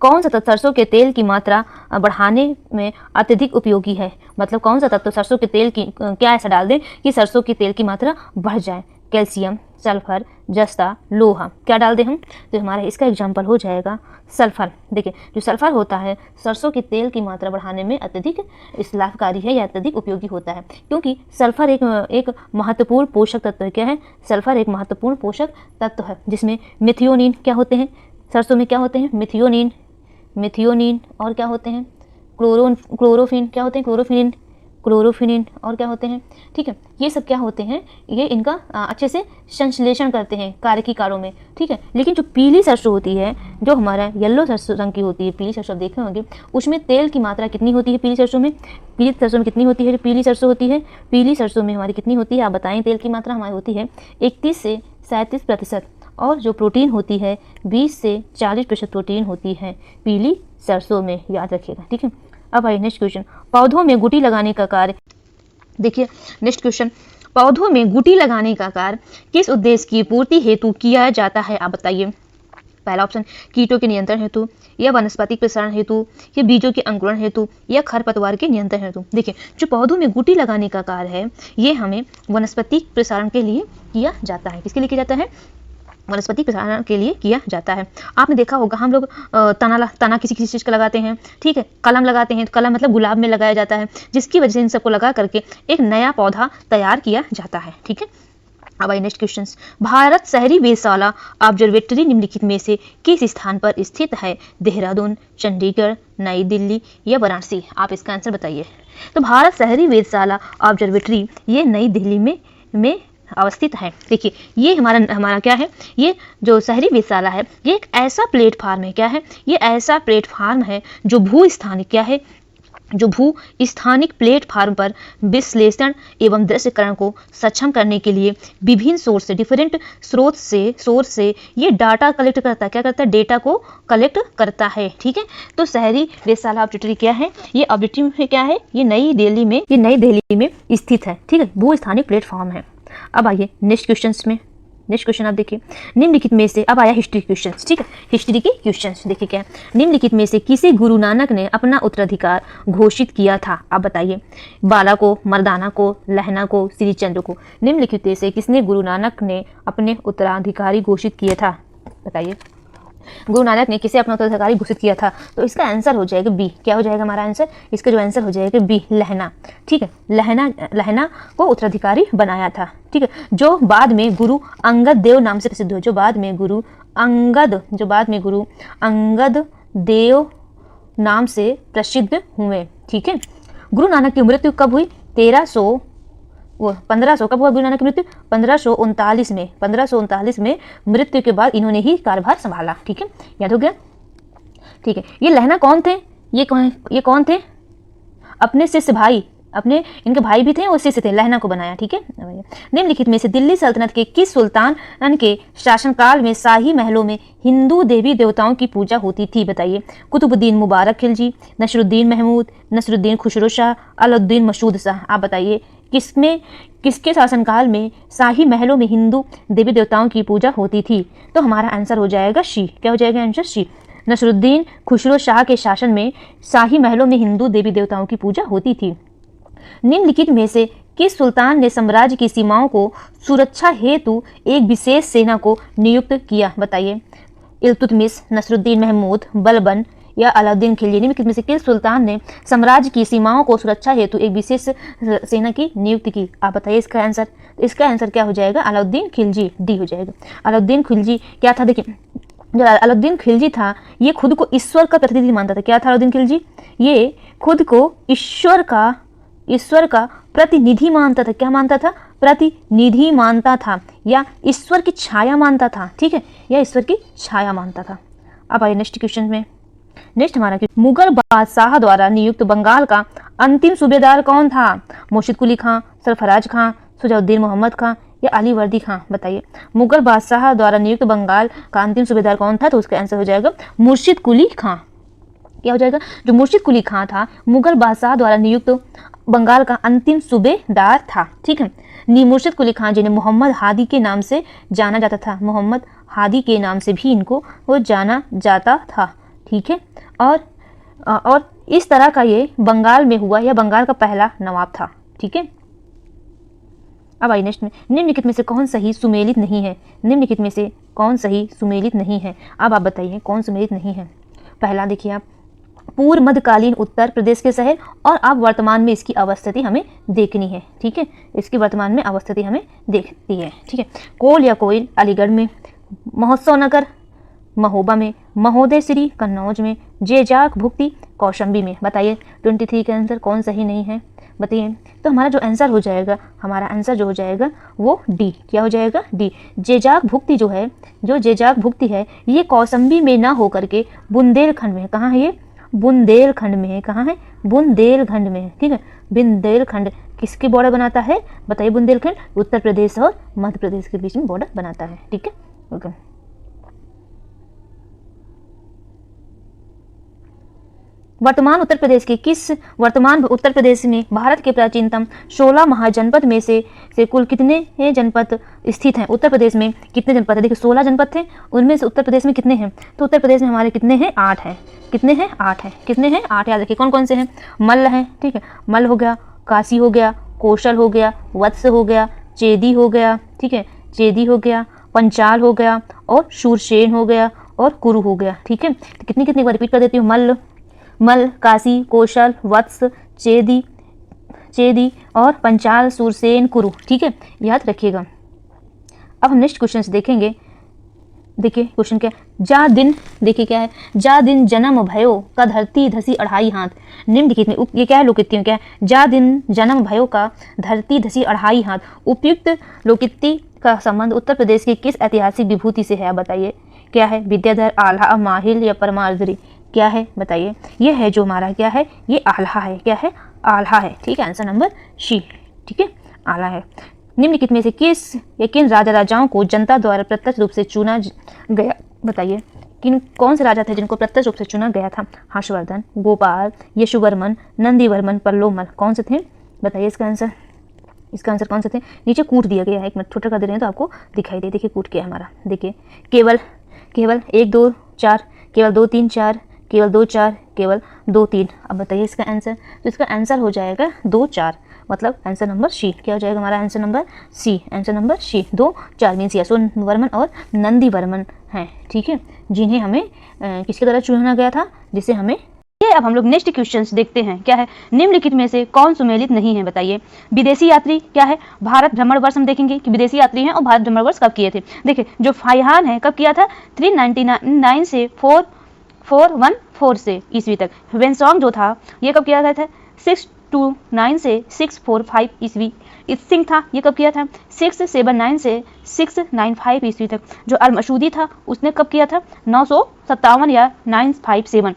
कौन सा तत्व सरसों के तेल की मात्रा बढ़ाने में अत्यधिक उपयोगी है? मतलब कौन सा तत्व सरसों के तेल की, क्या ऐसा डाल दें कि सरसों के तेल की मात्रा बढ़ जाए? कैल्शियम, सल्फर, जस्ता, लोहा। क्या डाल दें हम? तो हमारा इसका एग्जाम्पल हो जाएगा सल्फर। देखिए जो सल्फर होता है सरसों के तेल की मात्रा बढ़ाने में अत्यधिक लाभकारी है या अत्यधिक उपयोगी होता है, क्योंकि सल्फर एक महत्वपूर्ण पोषक तत्व है। क्या है? सल्फर एक महत्वपूर्ण पोषक तत्व है, जिसमें मिथियोनिन क्या होते हैं? सरसों में क्या होते हैं? मिथियोनिन और क्या होते हैं? क्लोरोफिन। क्या होते हैं? क्लोरोफिनिन और क्या होते हैं? ठीक है, ये सब क्या होते हैं? ये इनका अच्छे से संश्लेषण करते हैं कार्यकीकारों में। ठीक है, लेकिन जो पीली सरसों होती है, जो हमारा येलो सरसों रंग की होती है, पीली सरसों देखे होंगे, उसमें तेल की मात्रा कितनी होती है? पीली सरसों में कितनी होती है? जो पीली सरसों होती है, पीली सरसों में हमारी कितनी होती है? आप बताएं। तेल की मात्रा हमारी होती है 31 से 37%, और जो प्रोटीन होती है 20 से 40% प्रोटीन होती है पीली सरसों में, याद रखिएगा। ठीक है, अब आइए नेक्स्ट क्वेश्चन। पौधों में गुटी लगाने का कार्य, देखिए नेक्स्ट क्वेश्चन, पौधों में गुटी लगाने का कार्य किस उद्देश्य की पूर्ति हेतु किया जाता है? आप बताइए। पहला ऑप्शन कीटों के नियंत्रण हेतु, या वनस्पतिक प्रसारण हेतु, या बीजों के अंकुरण हेतु, या खरपतवार के नियंत्रण हेतु। देखिए जो पौधों में गुटी लगाने का कार्य है ये हमें वनस्पतिक प्रसारण के लिए किया जाता है। किसके लिए किया जाता है? वनस्पति प्रसारण के लिए किया जाता है। आपने देखा होगा हम लोग तना किसी चीज़ का लगाते हैं। ठीक है, कलम लगाते हैं, तो कलम मतलब गुलाब में लगाया जाता है, जिसकी वजह से इन सबको लगा करके एक नया पौधा तैयार किया जाता है। ठीक है, अब आई नेक्स्ट क्वेश्चन। भारत शहरी वेधशाला ऑब्जर्वेटरी निम्नलिखित में से किस स्थान पर स्थित है? देहरादून, चंडीगढ़, नई दिल्ली, या वाराणसी। आप इसका आंसर बताइए। तो भारत शहरी वेधशाला ऑब्जर्वेटरी ये नई दिल्ली में अवस्थित है। देखिए ये हमारा क्या है? ये जो शहरी वेधशाला है ये एक ऐसा प्लेटफार्म है। क्या है? ये ऐसा प्लेटफार्म है जो भू स्थानिक, क्या है? जो भू स्थानिक प्लेटफार्म पर विश्लेषण एवं दृश्यकरण को सक्षम करने के लिए विभिन्न सोर्स से, डिफरेंट सोर्स से ये डाटा कलेक्ट करता है। क्या करता है? डेटा को कलेक्ट करता है। ठीक है, तो शहरी वेधशाला ऑब्जर्वेटरी क्या है? ये ऑब्जर्वेटरी क्या है? ये नई दिल्ली में स्थित है। ठीक है, भू स्थानिक प्लेटफॉर्म है। अब आइए नेक्स्ट क्वेश्चन आप देखिए। निम्नलिखित में से, अब आया हिस्ट्री क्वेश्चन। ठीक है, हिस्ट्री के क्वेश्चन देखिए क्या है। निम्नलिखित में से किसे गुरु नानक ने अपना उत्तराधिकार घोषित किया था? आप बताइए। बाला को, मर्दाना को, लहना को, श्रीचंद्र को। निम्नलिखित में से किसने गुरु नानक ने अपने उत्तराधिकारी घोषित किया था? बताइए। गुरु नानक ने किसे अपना उत्तराधिकारी घोषित किया था? तो इसका आंसर हो जाएगा बी। क्या हो जाएगा हमारा आंसर? इसका जो आंसर हो जाएगा बी, लहना। ठीक है, लहना को उत्तराधिकारी बनाया था। ठीक है, जो बाद में गुरु अंगद देव नाम से प्रसिद्ध हुए, जो बाद में गुरु अंगद देव नाम से प्रसिद्ध हुए। ठीक है, गुरु नानक की मृत्यु कब हुई? 1500 कब हुआ गुरु नानक की मृत्यु? 1539 में मृत्यु के बाद इन्होंने ही कार्यभार संभाला। ठीक है, याद हो गया। ठीक है, ये लहना कौन थे? ये कौन थे? अपने शिष्य भाई अपने इनके भाई भी थे, उसी से थे, लहना को बनाया। ठीक है, निम्नलिखित में से दिल्ली सल्तनत के किस सुल्तान के शासनकाल में शाही महलों में हिंदू देवी देवताओं की पूजा होती थी? बताइए। कुतुबुद्दीन मुबारक खिलजी, नसरुद्दीन महमूद, नसरुद्दीन खुसरो शाह, अलाउद्दीन मसूद शाह। आप बताइए किसके शासनकाल में शाही महलों में हिंदू देवी देवताओं की पूजा होती थी? तो हमारा आंसर हो जाएगा शी। क्या हो जाएगा आंसर? शी। नसरुद्दीन खुसरो शाह के शासन में शाही महलों में हिंदू देवी देवताओं की पूजा होती थी। निम्नलिखित में से किस सुल्तान ने साम्राज्य की सीमाओं को सुरक्षा हेतु एक विशेष सेना को नियुक्त किया? बताइए। इल्तुतमिश, नसरुद्दीन महमूद, बलबन या अलाउद्दीन खिलजी। निम्नलिखित में से किस सुल्तान ने साम्राज्य की सीमाओं को सुरक्षा हेतु एक विशेष सेना की नियुक्ति की? आप बताइए इसका आंसर। इसका आंसर क्या हो जाएगा? अलाउद्दीन खिलजी, डी हो जाएगा। अलाउद्दीन खिलजी क्या था? देखिए, जो अलाउद्दीन खिलजी था ये खुद को ईश्वर का प्रतिनिधि मानता था। क्या था अलाउद्दीन खिलजी? ये खुद को ईश्वर का प्रतिनिधि मानता था। क्या मानता था? प्रतिनिधि मानता था, या ईश्वर की छाया मानता था। ठीक है, या ईश्वर की छाया मानता था। अब आइए नेक्स्ट क्वेश्चन में। नेक्स्ट हमारा मुगल बादशाह द्वारा नियुक्त बंगाल का अंतिम सूबेदार कौन था? मुर्शिद कुली खां, सरफराज खां, शुजाउद्दीन मोहम्मद खां या अली वर्दी खां? बताइए। मुगल बादशाह द्वारा नियुक्त बंगाल का अंतिम सूबेदार कौन था? तो उसका आंसर हो जाएगा मुर्शिद कुली खां। क्या हो जाएगा? जो मुर्शिद कुली खां था मुगल बादशाह द्वारा नियुक्त बंगाल का अंतिम सूबेदार था। ठीक है, मुर्शिद कुली खां जिन्हें मोहम्मद हादी के नाम से जाना जाता था, मोहम्मद हादी के नाम से भी इनको वो जाना जाता था। ठीक है, और इस तरह का ये बंगाल में हुआ, या बंगाल का पहला नवाब था। ठीक है, अब आइए नेक्स्ट में। निम्नलिखित में से कौन सही सुमेलित नहीं है? निम्नलिखित में से कौन सही सुमेलित नहीं है? अब आप बताइए कौन सुमेलित नहीं है। पहला देखिए आप, पूर्व मध्यकालीन उत्तर प्रदेश के शहर, और अब वर्तमान में इसकी अवस्थिति हमें देखनी है। ठीक है, इसकी वर्तमान में अवस्थिति हमें देखती है। ठीक है, कोल या कोयल अलीगढ़ में, महोत्सव नगर महोबा में, महोदय श्री कन्नौज में, जेजाक भुक्ति कौशंबी में। बताइए 23 का आंसर कौन सही नहीं है? बताइए। तो हमारा जो आंसर हो जाएगा, हमारा आंसर जो हो जाएगा वो डी। क्या हो जाएगा? डी। जेजाक भुक्ति जो है, जो जेजाक भुक्ति है ये कौशंबी में ना होकर के बुंदेलखंड में, कहाँ है ये? बुंदेलखंड में है। कहाँ है? बुंदेलखंड में है। ठीक है, बुंदेलखंड किसके बॉर्डर बनाता है? बताइए। बुंदेलखंड उत्तर प्रदेश और मध्य प्रदेश के बीच में बॉर्डर बनाता है। ठीक है, ओके। वर्तमान उत्तर प्रदेश में भारत के प्राचीनतम 16 महाजनपद में से कुल कितने जनपद स्थित हैं? उत्तर प्रदेश में कितने जनपद है? देखिए 16 जनपद थे, उनमें से उत्तर प्रदेश में कितने हैं? तो उत्तर प्रदेश में हमारे कितने हैं? 8 हैं। कितने हैं? 8 हैं। कितने हैं? 8। याद रखिए कौन कौन से हैं? मल्ल हैं। ठीक है, मल्ल हो गया, काशी हो गया, कौशल हो गया, वत्स हो गया, चेदी हो गया। ठीक है, चेदी हो गया, पंचाल हो गया, और शूरसेन हो गया, और कुरु हो गया। ठीक है, तो कितनी कितनी बार रिपीट कर देती हूँ। मल्ल, काशी, कौशल, वत्स, चेदी और पंचाल, शूरसेन, कुरु। ठीक है, याद रखिएगा। अब हम नेक्स्ट क्वेश्चन देखेंगे। देखिए क्वेश्चन क्या है? जा दिन, देखिए क्या है? जा दिन जन्म भयो का धरती धसी 2.5 हाथ। निम्नलिखित में ये क्या है? लोकोक्ति क्या है? जा दिन जन्म भयो का धरती धसी 2.5 हाथ। उपयुक्त लोकोक्ति का संबंध उत्तर प्रदेश की किस ऐतिहासिक विभूति से है? आप बताइए। क्या है? विद्याधर, आल्हा, माहिल या परमार्दरी? क्या है? बताइए। ये है जो हमारा क्या है? ये आल्हा है। क्या है? आल्हा है। ठीक है, आंसर नंबर सी। ठीक है, आल्हा है। निम्नलिखित में से किन राजाओं को जनता द्वारा प्रत्यक्ष रूप से चुना गया? बताइए। कौन से राजा थे जिनको प्रत्यक्ष रूप से चुना गया था? हर्षवर्धन, गोपाल, यशुवर्मन, नंदीवर्मन, पल्लोमल। कौन से थे? बताइए इसका आंसर। इसका आंसर कौन से थे? नीचे कूट दिया गया है, एक मिनट छोटा कर दे रहे हैं तो आपको दिखाई दे। देखिए कूट क्या है हमारा। देखिए केवल 1 2 4, केवल 2 3 4, केवल 2 4, केवल 2 3। अब बताइए इसका आंसर। तो इसका आंसर हो जाएगा 2 4, मतलब आंसर नंबर सी। क्या हो जाएगा हमारा answer number C? Answer number C. 2 4 means Yashovarman और नंदीवर्मन हैं। ठीक है, जिन्हें हमें किसके द्वारा चुना गया था? जिसे हमें। अब हम लोग नेक्स्ट क्वेश्चंस देखते हैं। क्या है? निम्नलिखित में से कौन सुमेलित नहीं है? बताइए। विदेशी यात्री क्या है? भारत भ्रमण वर्ष हम देखेंगे कि विदेशी यात्री हैं और भारत भ्रमण वर्ष कब किए थे। देखिए जो फाइहान है कब किया था? 399 से 414 से ईस्वी तक। ह्वेनसोंग जो था ये कब किया गया था? 629 से 645 ईस्वी। सिंह था ये कब किया था? 679 से 695 ईस्वी तक। जो अल मसूदी था उसने कब किया था? 957 या 957।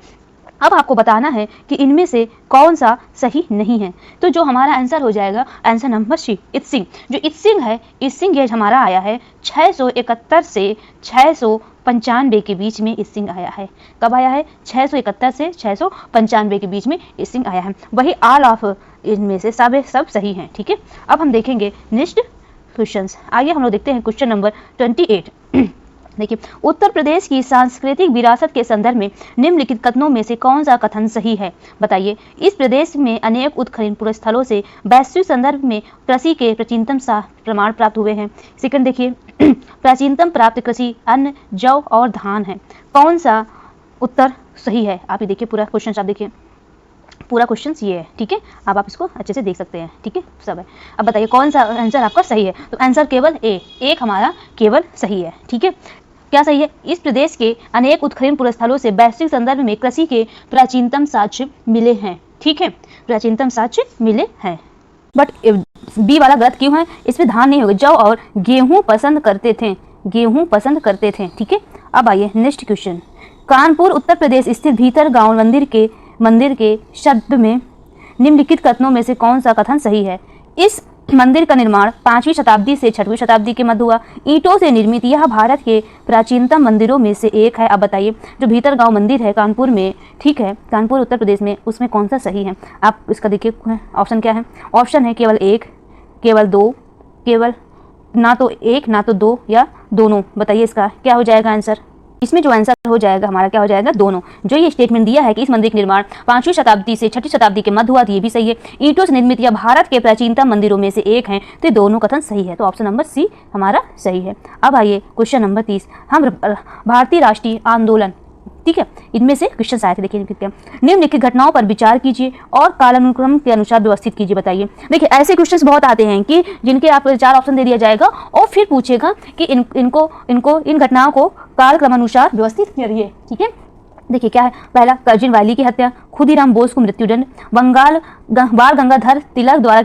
अब आपको बताना है कि इनमें से कौन सा सही नहीं है। तो जो हमारा आंसर हो जाएगा आंसर नंबर सी, इत्सिंग। जो इत्सिंग है, इत्सिंग एज हमारा आया है 671 से 695 के बीच में इत्सिंग आया है। कब आया है? 671 से 695 के बीच में इत्सिंग आया है। वही ऑल ऑफ इनमें से सब सही हैं। ठीक है, अब हम देखेंगे नेक्स्ट क्वेश्चंस। आइए हम लोग देखते हैं क्वेश्चन नंबर 28। देखिए, उत्तर प्रदेश की सांस्कृतिक विरासत के संदर्भ में निम्नलिखित कथनों में से कौन सा कथन सही है? बताइए। इस प्रदेश में अनेक उत्खनन स्थलों से वैश्विक संदर्भ में कृषि के प्राचीनतम प्रमाण प्राप्त हुए हैं। सेकंड देखिए, प्राचीनतम प्राप्त कृषि अन्न, जौ और धान है। कौन सा उत्तर सही है? आप ये देखिए, पूरा क्वेश्चन आप देखिए, पूरा क्वेश्चन ये है। ठीक है, अब आप इसको अच्छे से देख सकते हैं। ठीक है, सब है। अब बताइए कौन सा आंसर आपका सही है? तो आंसर केवल ए, एक हमारा केवल सही है। ठीक है, क्या सही है? इस प्रदेश के अनेक उत्खनन पुरस्थलों से वैश्विक संदर्भ में कृषि के प्राचीनतम साक्ष्य मिले हैं। ठीक है, प्राचीनतम साक्ष्य मिले हैं। बट बी वाला गलत क्यों है? इसमें धान नहीं होगा, जौ और गेहूं पसंद करते थे, गेहूं पसंद करते थे। ठीक है, अब आइए नेक्स्ट क्वेश्चन। कानपुर उत्तर प्रदेश स्थित भीतर गांव मंदिर के शब्द में निम्नलिखित कथनों में से कौन सा कथन सही है? इस मंदिर का निर्माण 5वीं शताब्दी से 6वीं शताब्दी के मध्य हुआ। ईंटों से निर्मित यह भारत के प्राचीनतम मंदिरों में से एक है। अब बताइए, जो भीतर गांव मंदिर है कानपुर में, ठीक है, कानपुर उत्तर प्रदेश में, उसमें कौन सा सही है? आप इसका देखिए, ऑप्शन क्या है? ऑप्शन है केवल एक, केवल दो, केवल ना तो एक ना तो दो, या दोनों। बताइए इसका क्या हो जाएगा आंसर? इसमें जो आंसर हो जाएगा हमारा क्या हो जाएगा? दोनों। जो ये स्टेटमेंट दिया है कि इस मंदिर का निर्माण 5वीं शताब्दी से 6वीं शताब्दी के मध्य हुआ, ये भी सही है। ईंटों से निर्मित या भारत के प्राचीनतम मंदिरों में से एक है, तो ये दोनों कथन सही है। तो ऑप्शन नंबर सी हमारा सही है। अब आइए क्वेश्चन नंबर 30। हम भारतीय राष्ट्रीय आंदोलन, ठीक है, इनमें से क्वेश्चन आए थे, देखिए। निम्नलिखित घटनाओं पर विचार कीजिए और कालानुक्रम के अनुसार व्यवस्थित कीजिए। बताइए। देखिए, ऐसे क्वेश्चंस बहुत आते हैं कि जिनके आपको 4 ऑप्शन दे दिया जाएगा और फिर पूछेगा कि इन घटनाओं को कालक्रमानुसार व्यवस्थित करिए। ठीक है, देखिए क्या है। पहला, करजन वैली की हत्या, खुदीराम बोस को मृत्युदंड, बाल गंगाधर तिलक द्वारा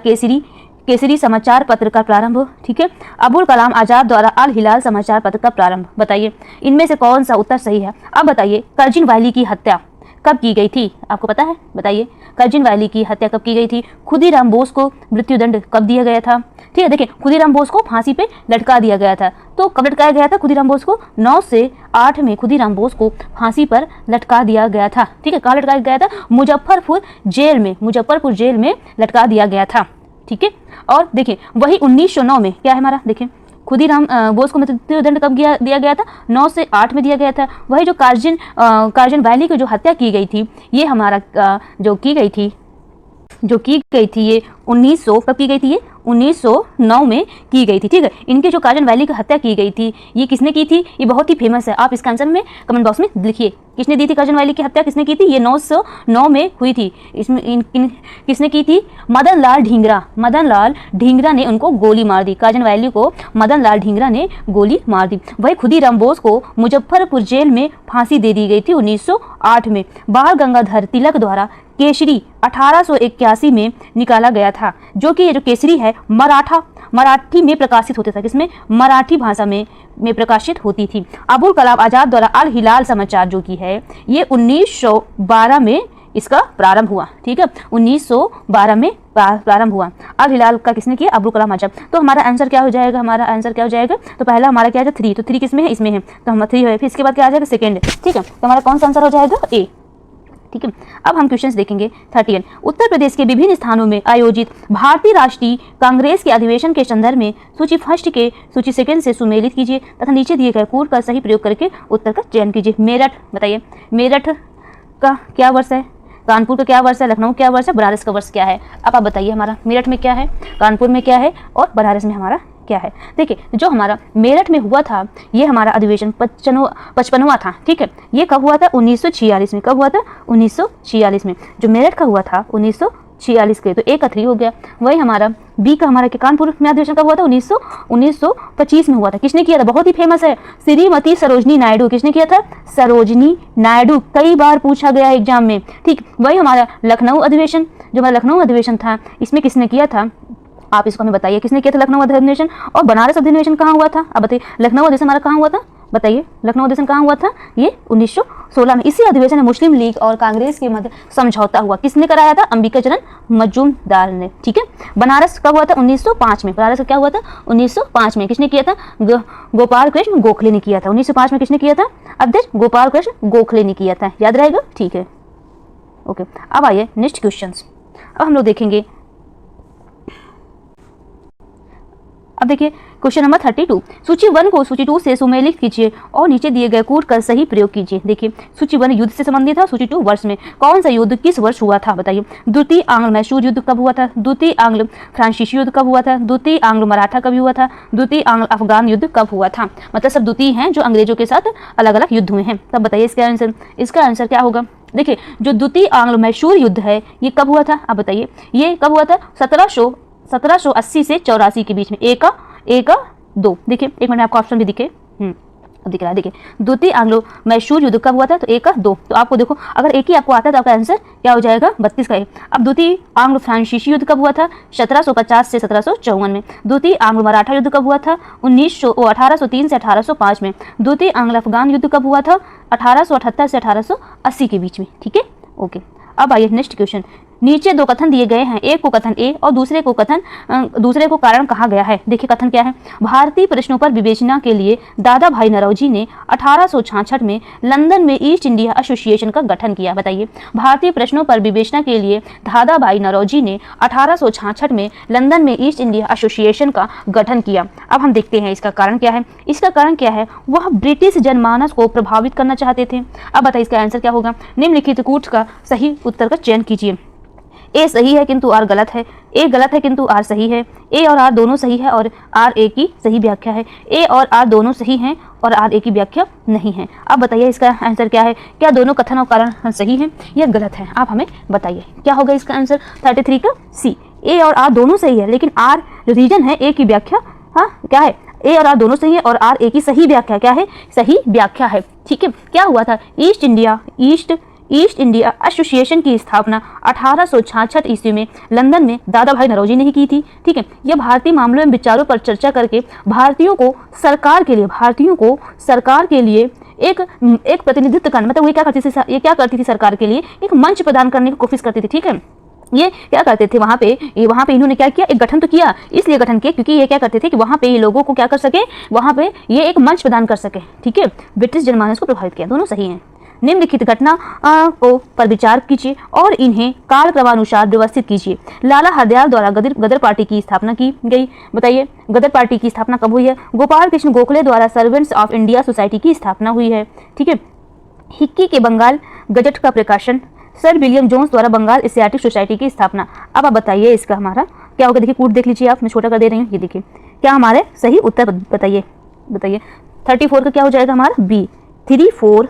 केसरी समाचार पत्र का प्रारंभ, ठीक है, अबुल कलाम आजाद द्वारा अल हिलाल समाचार पत्र का प्रारंभ। बताइए इनमें से कौन सा उत्तर सही है? अब बताइए, करजन वैली की हत्या कब की गई थी? आपको पता है? बताइए, करजन वैली की हत्या कब की गई थी? खुदीराम बोस को मृत्युदंड कब दिया गया था? ठीक है, देखिए, खुदीराम बोस को फांसी पे लटका दिया गया था। तो कब लटकाया गया था खुदीराम बोस को? 9 से 8 में खुदीराम बोस को फांसी पर लटका दिया गया था। ठीक है, कहाँ लटकाया गया था? मुजफ्फरपुर जेल में लटका दिया गया था। ठीक है, और देखिए वही 1909 में क्या है हमारा, देखिए, खुदीराम बोस को मृत्युदंड कब दिया गया था? 9 से 8 में दिया गया था। वही जो करजन वैली की जो हत्या की गई थी, ये हमारा जो की गई थी ये 1900 कब की गई थी? ये 1909 में की गई थी। ठीक है, इनके जो करजन वैली की हत्या की गई थी, ये किसने की थी? ये बहुत ही फेमस है। आप इसका आंसर में कमेंट बॉक्स में लिखिए, किसने दी थी करजन वैली की हत्या? किसने की थी? ये 909 में हुई थी। इसमें किसने की थी? मदन लाल ढींगरा ने उनको गोली मार दी। करजन वैली को मदन लाल ढींगरा ने गोली मार दी। वही खुदीराम बोस को मुजफ्फरपुर जेल में फांसी दे दी गई थी 1908 में। बाल गंगाधर तिलक द्वारा केसरी 1881 में निकाला गया था, जो कि ये जो केसरी है मराठी में प्रकाशित होता था। किसमें? मराठी भाषा में प्रकाशित होती थी। अबुल कलाम आजाद द्वारा अल हिलाल समाचार जो कि है ये 1912 में इसका प्रारंभ हुआ। ठीक है, 1912 में प्रारंभ हुआ। अल हिलाल का किसने किया? अबुल कलाम आजाद। तो हमारा आंसर क्या हो जाएगा? तो पहला हमारा क्या है? 3। तो 3 किसमें है? इसमें है, तो हम 3 है। फिर इसके बाद क्या आ जाएगा? सेकेंड। ठीक है, तो हमारा कौन सा आंसर हो जाएगा? ए। ठीक है, अब हम क्वेश्चंस देखेंगे 31। उत्तर प्रदेश के विभिन्न स्थानों में आयोजित भारतीय राष्ट्रीय कांग्रेस के अधिवेशन के संदर्भ में सूची फर्स्ट के सूची सेकंड से सुमेलित कीजिए तथा नीचे दिए गए कोड का सही प्रयोग करके उत्तर का चयन कीजिए। मेरठ, बताइए मेरठ का क्या वर्ष है? कानपुर का क्या वर्ष है? लखनऊ क्या वर्ष है? बनारस का वर्ष क्या है? अब आप बताइए, हमारा मेरठ में क्या है, कानपुर में क्या है और बनारस में हमारा क्या है? देखिए, जो हमारा मेरठ में हुआ था, ये हमारा अधिवेशन 55वां था। ठीक है, ये कब हुआ था? 1946 में। कब हुआ था? 1946 में। जो मेरठ का हुआ था 1946 के, तो ए का 3 हो गया। वही हमारा बी का हमारा कानपुर में अधिवेशन कब हुआ था? 1925 में हुआ था। किसने किया था? बहुत ही फेमस है, श्रीमती सरोजनी नायडू। किसने किया था? सरोजनी नायडू। कई बार पूछा गया एग्जाम में। ठीक, वही हमारा लखनऊ अधिवेशन, जो हमारा लखनऊ अधिवेशन था, इसमें किसने किया था? आप इसको हमें बताइए, किसने किया था लखनऊ अधिवेशन? और बनारस अधिवेशन कहाँ हुआ था? अब बताइए, लखनऊ अधिवेशन हमारा कहाँ हुआ था? बताइए लखनऊ अधिवेशन कहाँ हुआ था? ये 1916 में। इसी अधिवेशन में मुस्लिम लीग और कांग्रेस के मध्य समझौता हुआ। किसने कराया था? अंबिकाचरण मजूमदार ने। ठीक है। बनारस कब हुआ था? 1905 में। बनारस क्या हुआ था? 1905 में। किसने किया था? गोपाल कृष्ण गोखले ने किया था। 1905 में किसने किया था? अध्यक्ष गोपाल कृष्ण गोखले ने किया था। याद रहेगा? ठीक है, ओके। अब आइए नेक्स्ट क्वेश्चन। अब हम लोग देखेंगे, अब देखिए क्वेश्चन नंबर 32। सूची 1 को सूची 2 से सुमेलित कीजिए और नीचे दिए गए कूट कर सही प्रयोग कीजिए। देखिए सूची 1 युद्ध से संबंधित था, सूची 2 वर्ष में। कौन सा युद्ध किस वर्ष हुआ था? बताइए। द्वितीय आंग्ल मैसूर युद्ध कब हुआ था? द्वितीय आंग्ल फ्रांसीसी युद्ध कब हुआ था? द्वितीय आंग्ल मराठा कब हुआ था? द्वितीय आंग्ल अफगान युद्ध कब हुआ था? मतलब सब द्वितीय हैं जो अंग्रेजों के साथ अलग अलग युद्ध हुए हैं। तब बताइए इसका आंसर। इसका आंसर क्या होगा? देखिए जो द्वितीय आंग्ल मैसूर युद्ध है ये कब हुआ था? अब बताइए ये कब हुआ था? 1780 से 84 के बीच में। एक 2। देखिए एक मिनट आपको ऑप्शन भी दिखे, अब दिख रहा है। देखिए द्वितीय आंग्लो मैसूर युद्ध कब हुआ था? तो 1 2। तो आपको देखो अगर एक ही आपको आता है तो आपका आंसर क्या हो जाएगा? 32 का 1। अब द्वितीय आंग्लो फ्रांसीसी युद्ध कब हुआ था? 1750 से 1754 में। द्वितीय आंग्लो मराठा युद्ध कब हुआ था? 1803 से 1805 में। द्वितीय आंग्ल अफगान युद्ध कब हुआ था? 1878 से 1880 के बीच में। ठीक है, ओके। अब आइए नेक्स्ट क्वेश्चन। नीचे 2 कथन दिए गए हैं, एक को कथन ए और दूसरे को कारण कहा गया है। देखिए कथन क्या है? भारतीय प्रश्नों पर विवेचना के लिए दादा भाई नौरोजी ने 1866 में लंदन में ईस्ट इंडिया एसोसिएशन का गठन किया। बताइए भारतीय प्रश्नों पर विवेचना के लिए दादा भाई नौरोजी ने 1866 में लंदन में ईस्ट इंडिया एसोसिएशन का गठन किया। अब हम देखते हैं इसका कारण क्या है। इसका कारण क्या है? वह ब्रिटिश जनमानस को प्रभावित करना चाहते थे। अब बताइए इसका आंसर क्या होगा? निम्नलिखित कूट का सही उत्तर का चयन कीजिए। ए सही है किंतु आर गलत है, ए गलत है किंतु आर सही है, ए और आर दोनों सही है और आर ए की सही व्याख्या है, ए और आर दोनों सही हैं और आर ए की व्याख्या नहीं है। अब बताइए इसका आंसर क्या है? क्या दोनों कथन और कारण सही हैं या गलत है? आप हमें बताइए क्या होगा इसका आंसर? 33 का सी। ए और आर दोनों सही है लेकिन आर रीजन है, ए की व्याख्या क्या है? ए और आर दोनों सही है और आर ए की सही व्याख्या क्या है? सही व्याख्या है। ठीक है। क्या हुआ था? ईस्ट इंडिया एसोसिएशन की स्थापना 1866 ईस्वी में लंदन में दादा भाई नौरोजी ने ही की थी। ठीक है। यह भारतीय मामलों में विचारों पर चर्चा करके भारतीयों को सरकार के लिए एक प्रतिनिधित्व करना, मतलब ये क्या करती थी सरकार के लिए एक मंच प्रदान करने की कोशिश करती थी। ठीक है। ये क्या करते थे वहाँ पे इन्होंने क्या किया? एक गठन तो किया, इसलिए गठन किया क्योंकि ये क्या करते थे कि वहाँ पे ये लोगों को क्या कर सके, वहाँ पे ये एक मंच प्रदान कर सके। ठीक है। ब्रिटिश जनमानस को प्रभावित किया। दोनों सही हैं। निम्नलिखित घटना को पर विचार कीजिए और इन्हें कालक्रमानुसार व्यवस्थित कीजिए। लाला हरदयाल द्वारा गदर पार्टी की स्थापना की गई। बताइए गदर पार्टी की स्थापना कब हुई है? गोपाल कृष्ण गोखले द्वारा सर्वेंट्स ऑफ इंडिया सोसाइटी की स्थापना हुई है। ठीक है। हिक्की के बंगाल गजट का प्रकाशन, सर विलियम जोन्स द्वारा बंगाल एशियाटिक सोसाइटी की स्थापना। अब आप बताइए इसका हमारा क्या होगा? देखिए कूट देख लीजिए आप, मैं छोटा कर दे रही हूँ। ये देखिए क्या हमारे सही उत्तर बताइए। 34 का क्या हो जाएगा हमारा? बी। 3 4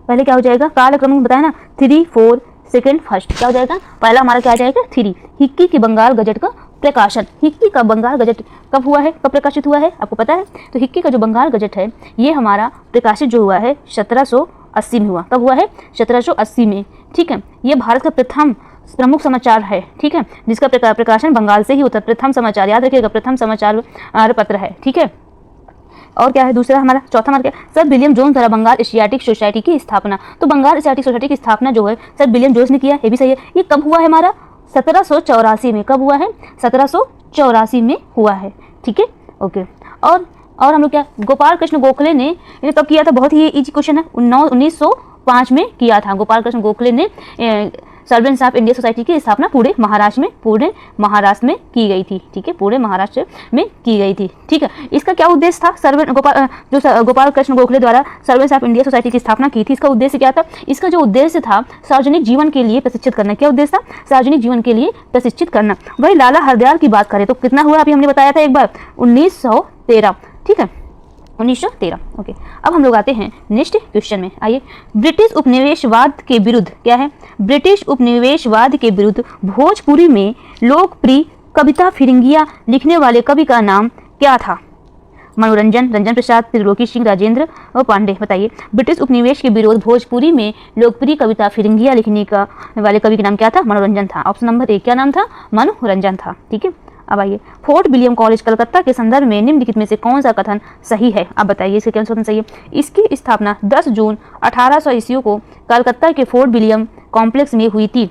पहले क्या हो जाएगा? कालक्रम में बताया ना, 3 4 सेकंड फर्स्ट क्या हो जाएगा? पहला हमारा क्या आ जाएगा? 3। हिक्की के बंगाल गजट का प्रकाशन। हिक्की का बंगाल गजट कब हुआ है? कब प्रकाशित हुआ है? आपको पता है? तो हिक्की का जो बंगाल गजट है ये हमारा प्रकाशित जो हुआ है 1780 में हुआ। कब हुआ है? 1780 में। ठीक है। ये भारत का प्रथम प्रमुख समाचार है। ठीक है। जिसका प्रकाशन बंगाल से ही होता है। प्रथम समाचार, याद रखिएगा, प्रथम समाचार पत्र है। ठीक है। और क्या है दूसरा हमारा? चौथा हमारा क्या? सर विलियम जोन्स द्वारा बंगाल एशियाटिक सोसाइटी की स्थापना। तो बंगाल एशियाटिक सोसाइटी की स्थापना जो है सर विलियम जोन्स ने किया। ये भी सही है। ये कब हुआ है हमारा? 1784 में। कब हुआ है? 1784 में हुआ है। ठीक है, ओके। और हम लोग क्या? गोपाल कृष्ण गोखले ने इन्हें कब किया था? बहुत ही इजी क्वेश्चन है। 1905 में किया था। गोपाल कृष्ण गोखले ने सर्वेंट्स ऑफ इंडिया सोसाइटी की स्थापना पूरे महाराष्ट्र में की गई थी। ठीक है। पूरे महाराष्ट्र में की गई थी। ठीक है। इसका क्या उद्देश्य था? गोपाल कृष्ण गोखले द्वारा सर्वेंट्स ऑफ इंडिया सोसाइटी की स्थापना की थी। इसका उद्देश्य क्या था? इसका जो उद्देश्य था सार्वजनिक जीवन के लिए प्रशिक्षित करना। क्या उद्देश्य था? सार्वजनिक जीवन के लिए प्रशिक्षित करना। वही लाला हरदयाल की बात करें तो कितना हुआ? अभी हमने बताया था एक बार, 1913। ठीक है, 1913। ओके। अब हम लोग आते हैं नेक्स्ट क्वेश्चन में। आइए, ब्रिटिश उपनिवेशवाद के विरुद्ध क्या है? ब्रिटिश उपनिवेशवाद के विरुद्ध भोजपुरी में लोकप्रिय कविता फिरंगियाँ लिखने वाले कवि का नाम क्या था? मनोरंजन, रंजन प्रसाद, त्रिलोकी सिंह, राजेंद्र और पांडे। बताइए ब्रिटिश उपनिवेश के विरोध भोजपुरी में लोकप्रिय कविता फिरंगियाँ लिखने वाले कवि का नाम क्या था? मनोरंजन था। ऑप्शन नंबर 1 क्या नाम था? मनोरंजन था। ठीक है। अब आइए, फोर्ट विलियम कॉलेज कलकत्ता के संदर्भ में निम्नलिखित में से कौन सा कथन सही है? अब बताइए इसका क्या कथन सही है? इसकी स्थापना 10 जून 1800 ईस्वी को कलकत्ता के फोर्ट विलियम कॉम्प्लेक्स में हुई थी।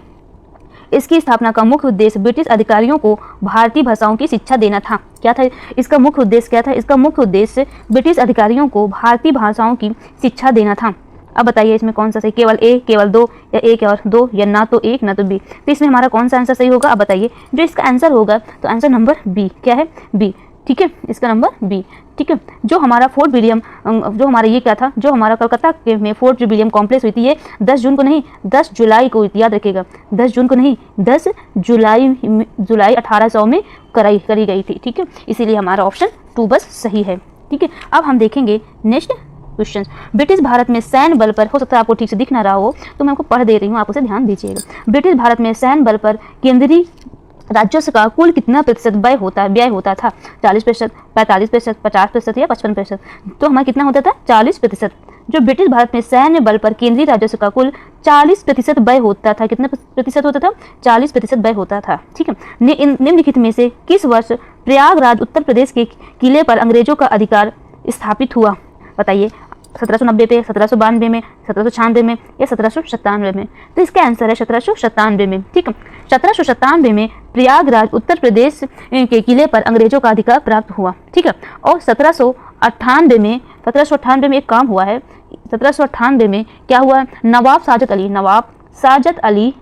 इसकी स्थापना का मुख्य उद्देश्य ब्रिटिश अधिकारियों को भारतीय भाषाओं की शिक्षा देना था। क्या था इसका मुख्य उद्देश्य? क्या था इसका मुख्य उद्देश्य? ब्रिटिश अधिकारियों को भारतीय भाषाओं की शिक्षा देना था। अब बताइए इसमें कौन सा सही? केवल ए, केवल दो, या एक और दो, या ना तो एक ना तो बी। तो इसमें हमारा कौन सा आंसर सही होगा? अब बताइए, जो इसका आंसर होगा तो आंसर नंबर बी। क्या है? बी। ठीक है, इसका नंबर बी। ठीक है, जो हमारा फोर्ट विलियम, जो हमारा ये क्या था, जो हमारा कलकत्ता के में फोर्ट विलियम कॉम्प्लेक्स हुई थी, ये 10 जून को नहीं 10 जुलाई को, याद रखिएगा 10 जून को नहीं 10 जुलाई 1800 में करी गई थी। ठीक है, इसीलिए हमारा ऑप्शन 2 बस सही है। ठीक है, अब हम देखेंगे नेक्स्ट क्वेश्चन। ब्रिटिश भारत में सैन्य बल पर, हो सकता है आपको ठीक से दिख ना रहा हो तो मैं आपको पढ़ दे रही हूँ, आप उसे ध्यान दीजिएगा। ब्रिटिश भारत में सैन्य बल पर केंद्रीय राजस्व का कुल कितना प्रतिशत व्यय होता था? 40%, 45%, 50% या 55%? तो हमारा कितना होता था? 40%। जो ब्रिटिश भारत में सैन्य बल पर केंद्रीय राजस्व का कुल 40% व्यय होता था। कितना प्रतिशत होता था? 40% व्यय होता था। ठीक है, निम्नलिखित में से किस वर्ष प्रयागराज उत्तर प्रदेश के किले पर अंग्रेजों का अधिकार स्थापित हुआ? बताइए, 1790 पे, 1792 में, 1796 में या 1797 में? तो इसका आंसर है 1797 में। ठीक है, 1797 में प्रयागराज उत्तर प्रदेश के किले पर अंग्रेजों का अधिकार प्राप्त हुआ। ठीक है, और 1798 में एक काम हुआ है। 1798 में क्या हुआ? नवाब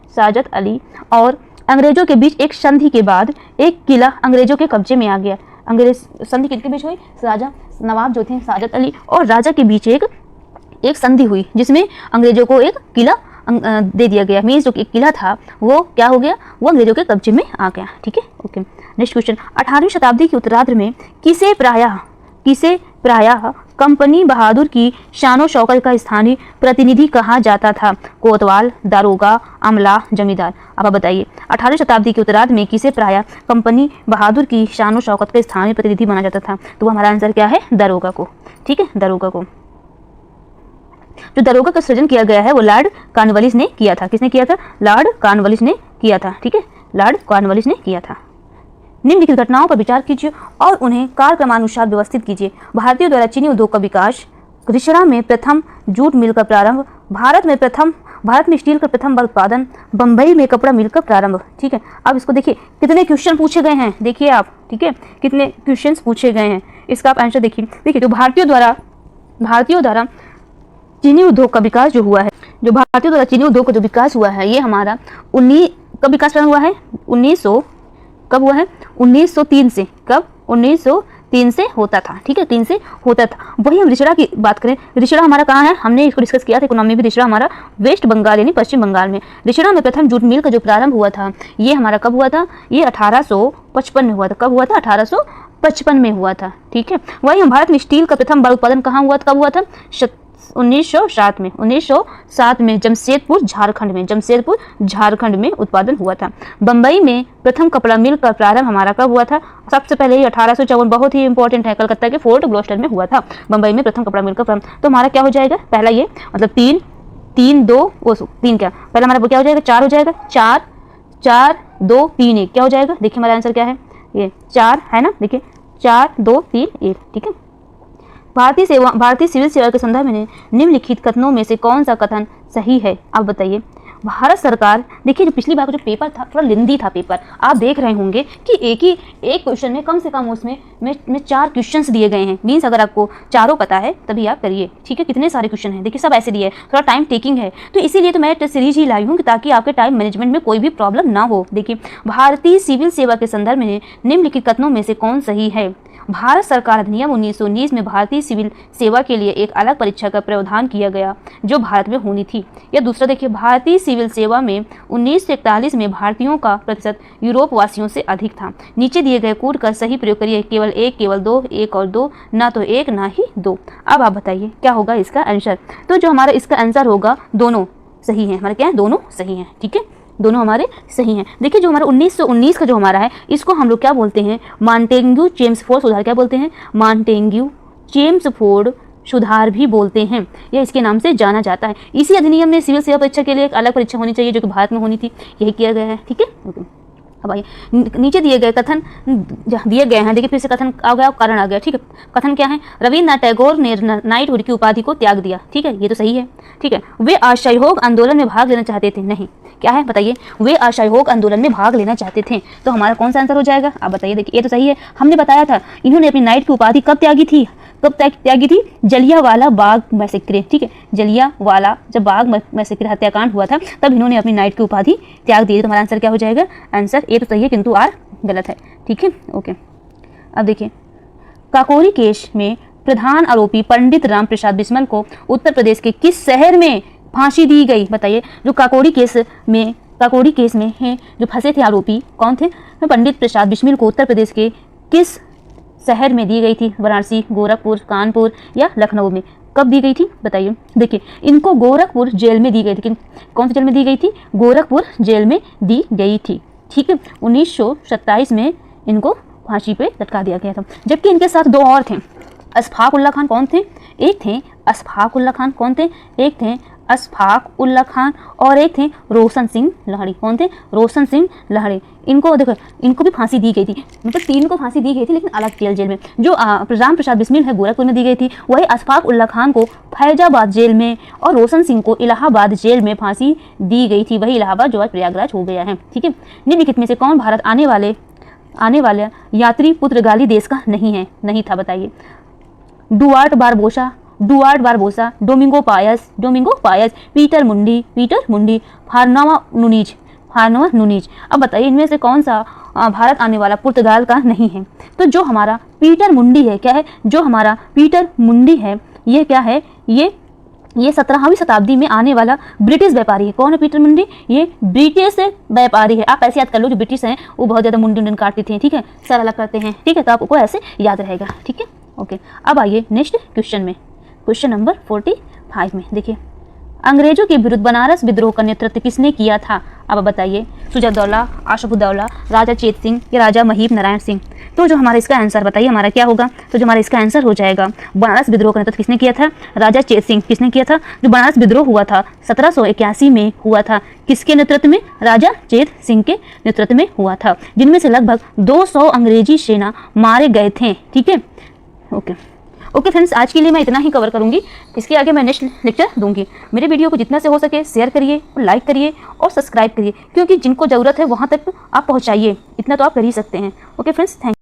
साजत अली और अंग्रेजों के बीच एक संधि के बाद एक किला अंग्रेजों के कब्जे में आ गया। अंग्रेज संधि किसके बीच हुई? नवाब जो थे साजत अली और राजा के बीच एक संधि हुई, जिसमें अंग्रेजों को एक किला दे दिया गया। मीन्स जो एक किला था वो क्या हो गया? वो अंग्रेजों के कब्जे में आ गया। ठीक है, ओके। नेक्स्ट क्वेश्चन, 18वीं शताब्दी के उत्तरार्ध में किसे प्रायः कंपनी बहादुर की शानो शौकत का स्थानीय प्रतिनिधि कहा जाता था? कोतवाल, दारोगा, अमला, जमींदार? अब आप बताइए, 18वीं शताब्दी के उत्तरार्ध में किसे प्रायः कंपनी बहादुर की शानो शौकत का स्थानीय प्रतिनिधि माना जाता था? तो हमारा आंसर क्या है? दारोगा को। ठीक है, दारोगा को। जो दारोगा का सृजन किया गया है वो लॉर्ड कॉर्नवालिस ने किया था। किसने किया था? लॉर्ड कॉर्नवालिस ने किया था। ठीक है, लॉर्ड कॉर्नवालिस ने किया था। निम्नलिखित घटनाओं पर विचार कीजिए और उन्हें कालक्रमानुसार व्यवस्थित कीजिए। भारतीयों द्वारा चीनी उद्योग का विकास, रिषड़ा में प्रथम जूट मिल का प्रारंभ, भारत में स्टील का प्रथम बल्क उत्पादन, बंबई में कपड़ा मिल का प्रारंभ। ठीक है, अब इसको देखिए कितने क्वेश्चन पूछे गए हैं, देखिए आप। ठीक है, कितने क्वेश्चन पूछे गए हैं, इसका आप आंसर देखिए। तो भारतीयों द्वारा चीनी उद्योग का विकास जो हुआ है, जो भारतीयों द्वारा चीनी उद्योग का जो विकास हुआ है, ये हमारा कब विकास प्रारंभ हुआ है? 1903 से। कब? 1903 से होता था। ठीक है, 3 से होता था। वही हम रिषड़ा की बात करें, रिषड़ा हमारा कहाँ है? हमने इसको डिस्कस किया था इकोनॉमी में भी। रिषड़ा हमारा वेस्ट बंगाल यानी पश्चिम बंगाल में। रिषड़ा में प्रथम जूट मिल का जो प्रारंभ हुआ था, ये हमारा कब हुआ था? ये 1855 में हुआ था। कब हुआ था? 1855 में हुआ था। ठीक है, वही हम भारत में स्टील का प्रथम बल्क उत्पादन कहाँ हुआ था? कब हुआ था? 1907 में जमशेदपुर झारखंड में उत्पादन हुआ था। बंबई में प्रथम कपड़ा मिल का प्रारंभ हमारा कब हुआ था? सबसे पहले ही 1854, बहुत ही इंपॉर्टेंट है, कलकत्ता के फोर्ट ग्लोस्टर में हुआ था। बंबई में प्रथम कपड़ा मिल का प्रारंभ। तो हमारा क्या हो जाएगा? पहला ये मतलब 3 क्या पहला हमारा क्या हो जाएगा? 4 हो जाएगा। 4 2 3 1 क्या हो जाएगा? देखिए हमारा आंसर क्या है? ये 4 है ना। देखिए 4 2 3 1। ठीक है, भारतीय सिविल सेवा के संदर्भ में निम्नलिखित कथनों में से कौन सा कथन सही है? आप बताइए। भारत सरकार, देखिए जो पिछली बार का जो पेपर था थोड़ा लेंदी था पेपर, आप देख रहे होंगे कि एक क्वेश्चन में कम से कम उसमें 4 क्वेश्चंस दिए गए हैं। मीन्स अगर आपको चारों पता है तभी आप करिए। ठीक है, कितने सारे क्वेश्चन हैं, देखिए सब ऐसे दिए, थोड़ा टाइम टेकिंग है, तो इसीलिए तो मैं टेस्ट सीरीज ही लाई हूँ ताकि आपके टाइम मैनेजमेंट में कोई भी प्रॉब्लम ना हो। देखिए, भारतीय सिविल सेवा के संदर्भ में निम्नलिखित कथनों में से कौन सही है? भारत सरकार अधिनियम 1919 में भारतीय सिविल सेवा के लिए एक अलग परीक्षा का प्रावधान किया गया जो भारत में होनी थी। या दूसरा देखिए, भारतीय सिविल सेवा में 1941 में भारतीयों का प्रतिशत यूरोप वासियों से अधिक था। नीचे दिए गए कोड का सही प्रयोग करिए। केवल 1, केवल 2, 1 और 2, ना तो 1 ना ही 2। अब आप बताइए क्या होगा इसका आंसर? तो जो हमारा इसका आंसर होगा, दोनों सही है। हमारे क्या है? दोनों सही हैं। ठीक है, दोनों हमारे सही हैं। देखिए जो हमारा 1919 का जो हमारा है, इसको हम लोग क्या बोलते हैं? मॉन्टेग्यू चेम्सफोर्ड सुधार। क्या बोलते हैं? मॉन्टेग्यू चेम्सफोर्ड सुधार भी बोलते हैं, यह इसके नाम से जाना जाता है। इसी अधिनियम में सिविल सेवा परीक्षा के लिए एक अलग परीक्षा होनी चाहिए जो कि भारत में होनी थी, यही किया गया है। ठीक है, अब आइए नीचे दिए गए कथन दिए गए हैं, देखिए फिर से कथन आ गया, कारण आ गया, ठीक है। कथन क्या है? रविन्द्रनाथ टैगोर ने नाइटहुड की उपाधि को त्याग दिया, ठीक है, ये तो सही है, ठीक है। वे असहयोग आंदोलन में भाग लेना चाहते थे, नहीं, क्या है बताइए, वे असहयोग आंदोलन में भाग लेना चाहते थे, तो हमारा कौन सा आंसर हो जाएगा? आप बताइए, देखिए ये तो सही है, हमने बताया था इन्होंने अपनी नाइट की उपाधि कब त्यागी थी, कब त्यागी थी? जलियांवाला बाग मैसेक्रे, ठीक है, जलियांवाला जब बाग मैसेक्रे हत्याकांड हुआ था तब इन्होंने अपनी नाइट की उपाधि त्याग दी। तो हमारा आंसर क्या हो जाएगा? आंसर ए तो सही है किंतु आर गलत है, ठीक है, ओके। अब देखिए काकोरी केस में प्रधान आरोपी पंडित राम प्रसाद बिस्मिल को उत्तर प्रदेश के किस शहर में फांसी दी गई? बताइए, जो काकोरी केस में हैं जो फंसे थे आरोपी कौन थे? पंडित प्रसाद बिस्मिल को उत्तर प्रदेश के किस शहर में दी गई थी? वाराणसी, गोरखपुर, कानपुर या लखनऊ में? कब दी गई थी बताइए? देखिए इनको गोरखपुर जेल में दी गई थी, कौन सी जेल में दी गई थी? गोरखपुर जेल में दी गई थी, ठीक है। 1927 में इनको फांसी पे लटका दिया गया था, जबकि इनके साथ दो और थे। अशफाक उल्ला खान कौन थे? एक थे अशफाक उल्ला खान, कौन थे? एक थे अशफाक उल्ला खान और एक थे रोशन सिंह लाहड़ी, कौन थे? रोशन सिंह लाहड़ी। इनको देखो, इनको भी फांसी दी गई थी, मतलब तीन को फांसी दी गई थी लेकिन अलग जेल में। जो राम प्रसाद बिस्मिल है गोरखपुर में दी गई थी, वही अशफाक उल्ला खान को फैजाबाद जेल में और रोशन सिंह को इलाहाबाद जेल में फांसी दी गई थी, वही इलाहाबाद जो आज प्रयागराज हो गया है, ठीक है। निम्नलिखित में से कौन भारत आने वाले यात्री पुर्तगाली देश का नहीं था बताइए? Duarte Barbosa, Domingo Paes, Peter Mundy, Fernao Nuniz. अब बताइए इनमें से कौन सा भारत आने वाला पुर्तगाल का नहीं है? तो जो हमारा पीटर मुंडी है, क्या है? जो हमारा पीटर मुंडी है ये क्या है? ये 17वीं शताब्दी में आने वाला ब्रिटिश व्यापारी है। कौन है पीटर मुंडी? ये ब्रिटिश व्यापारी है। आप ऐसे याद कर लो, जो ब्रिटिश हैं वो बहुत ज़्यादा मुंडी काटते थे, ठीक है, सर अलग करते हैं, ठीक है, तो आपको ऐसे याद रहेगा, ठीक है, ओके। अब आइए नेक्स्ट क्वेश्चन में, क्वेश्चन नंबर 45 में देखिए, अंग्रेजों के विरुद्ध बनारस विद्रोह का नेतृत्व किसने किया था? अब बताइए, सुजाउद्दौला, आशफउद्दौला, राजा चेत सिंह या राजा महीप नारायण सिंह? तो जो हमारा इसका आंसर बताइए हमारा क्या होगा? तो जो हमारा इसका आंसर हो जाएगा, बनारस विद्रोह का नेतृत्व किसने किया था? राजा चेत सिंह। किसने किया था? जो बनारस विद्रोह हुआ था 1781 में हुआ था, किसके नेतृत्व में? राजा चेत सिंह के नेतृत्व में हुआ था, जिनमें से लगभग 200 अंग्रेजी सेना मारे गए थे, ठीक है, ओके फ्रेंड्स, आज के लिए मैं इतना ही कवर करूंगी, इसके आगे मैं नेक्स्ट लेक्चर दूंगी। मेरे वीडियो को जितना से हो सके शेयर करिए, लाइक करिए और सब्सक्राइब करिए, क्योंकि जिनको ज़रूरत है वहाँ तक आप पहुँचाइए, इतना तो आप कर ही सकते हैं। Okay friends, thank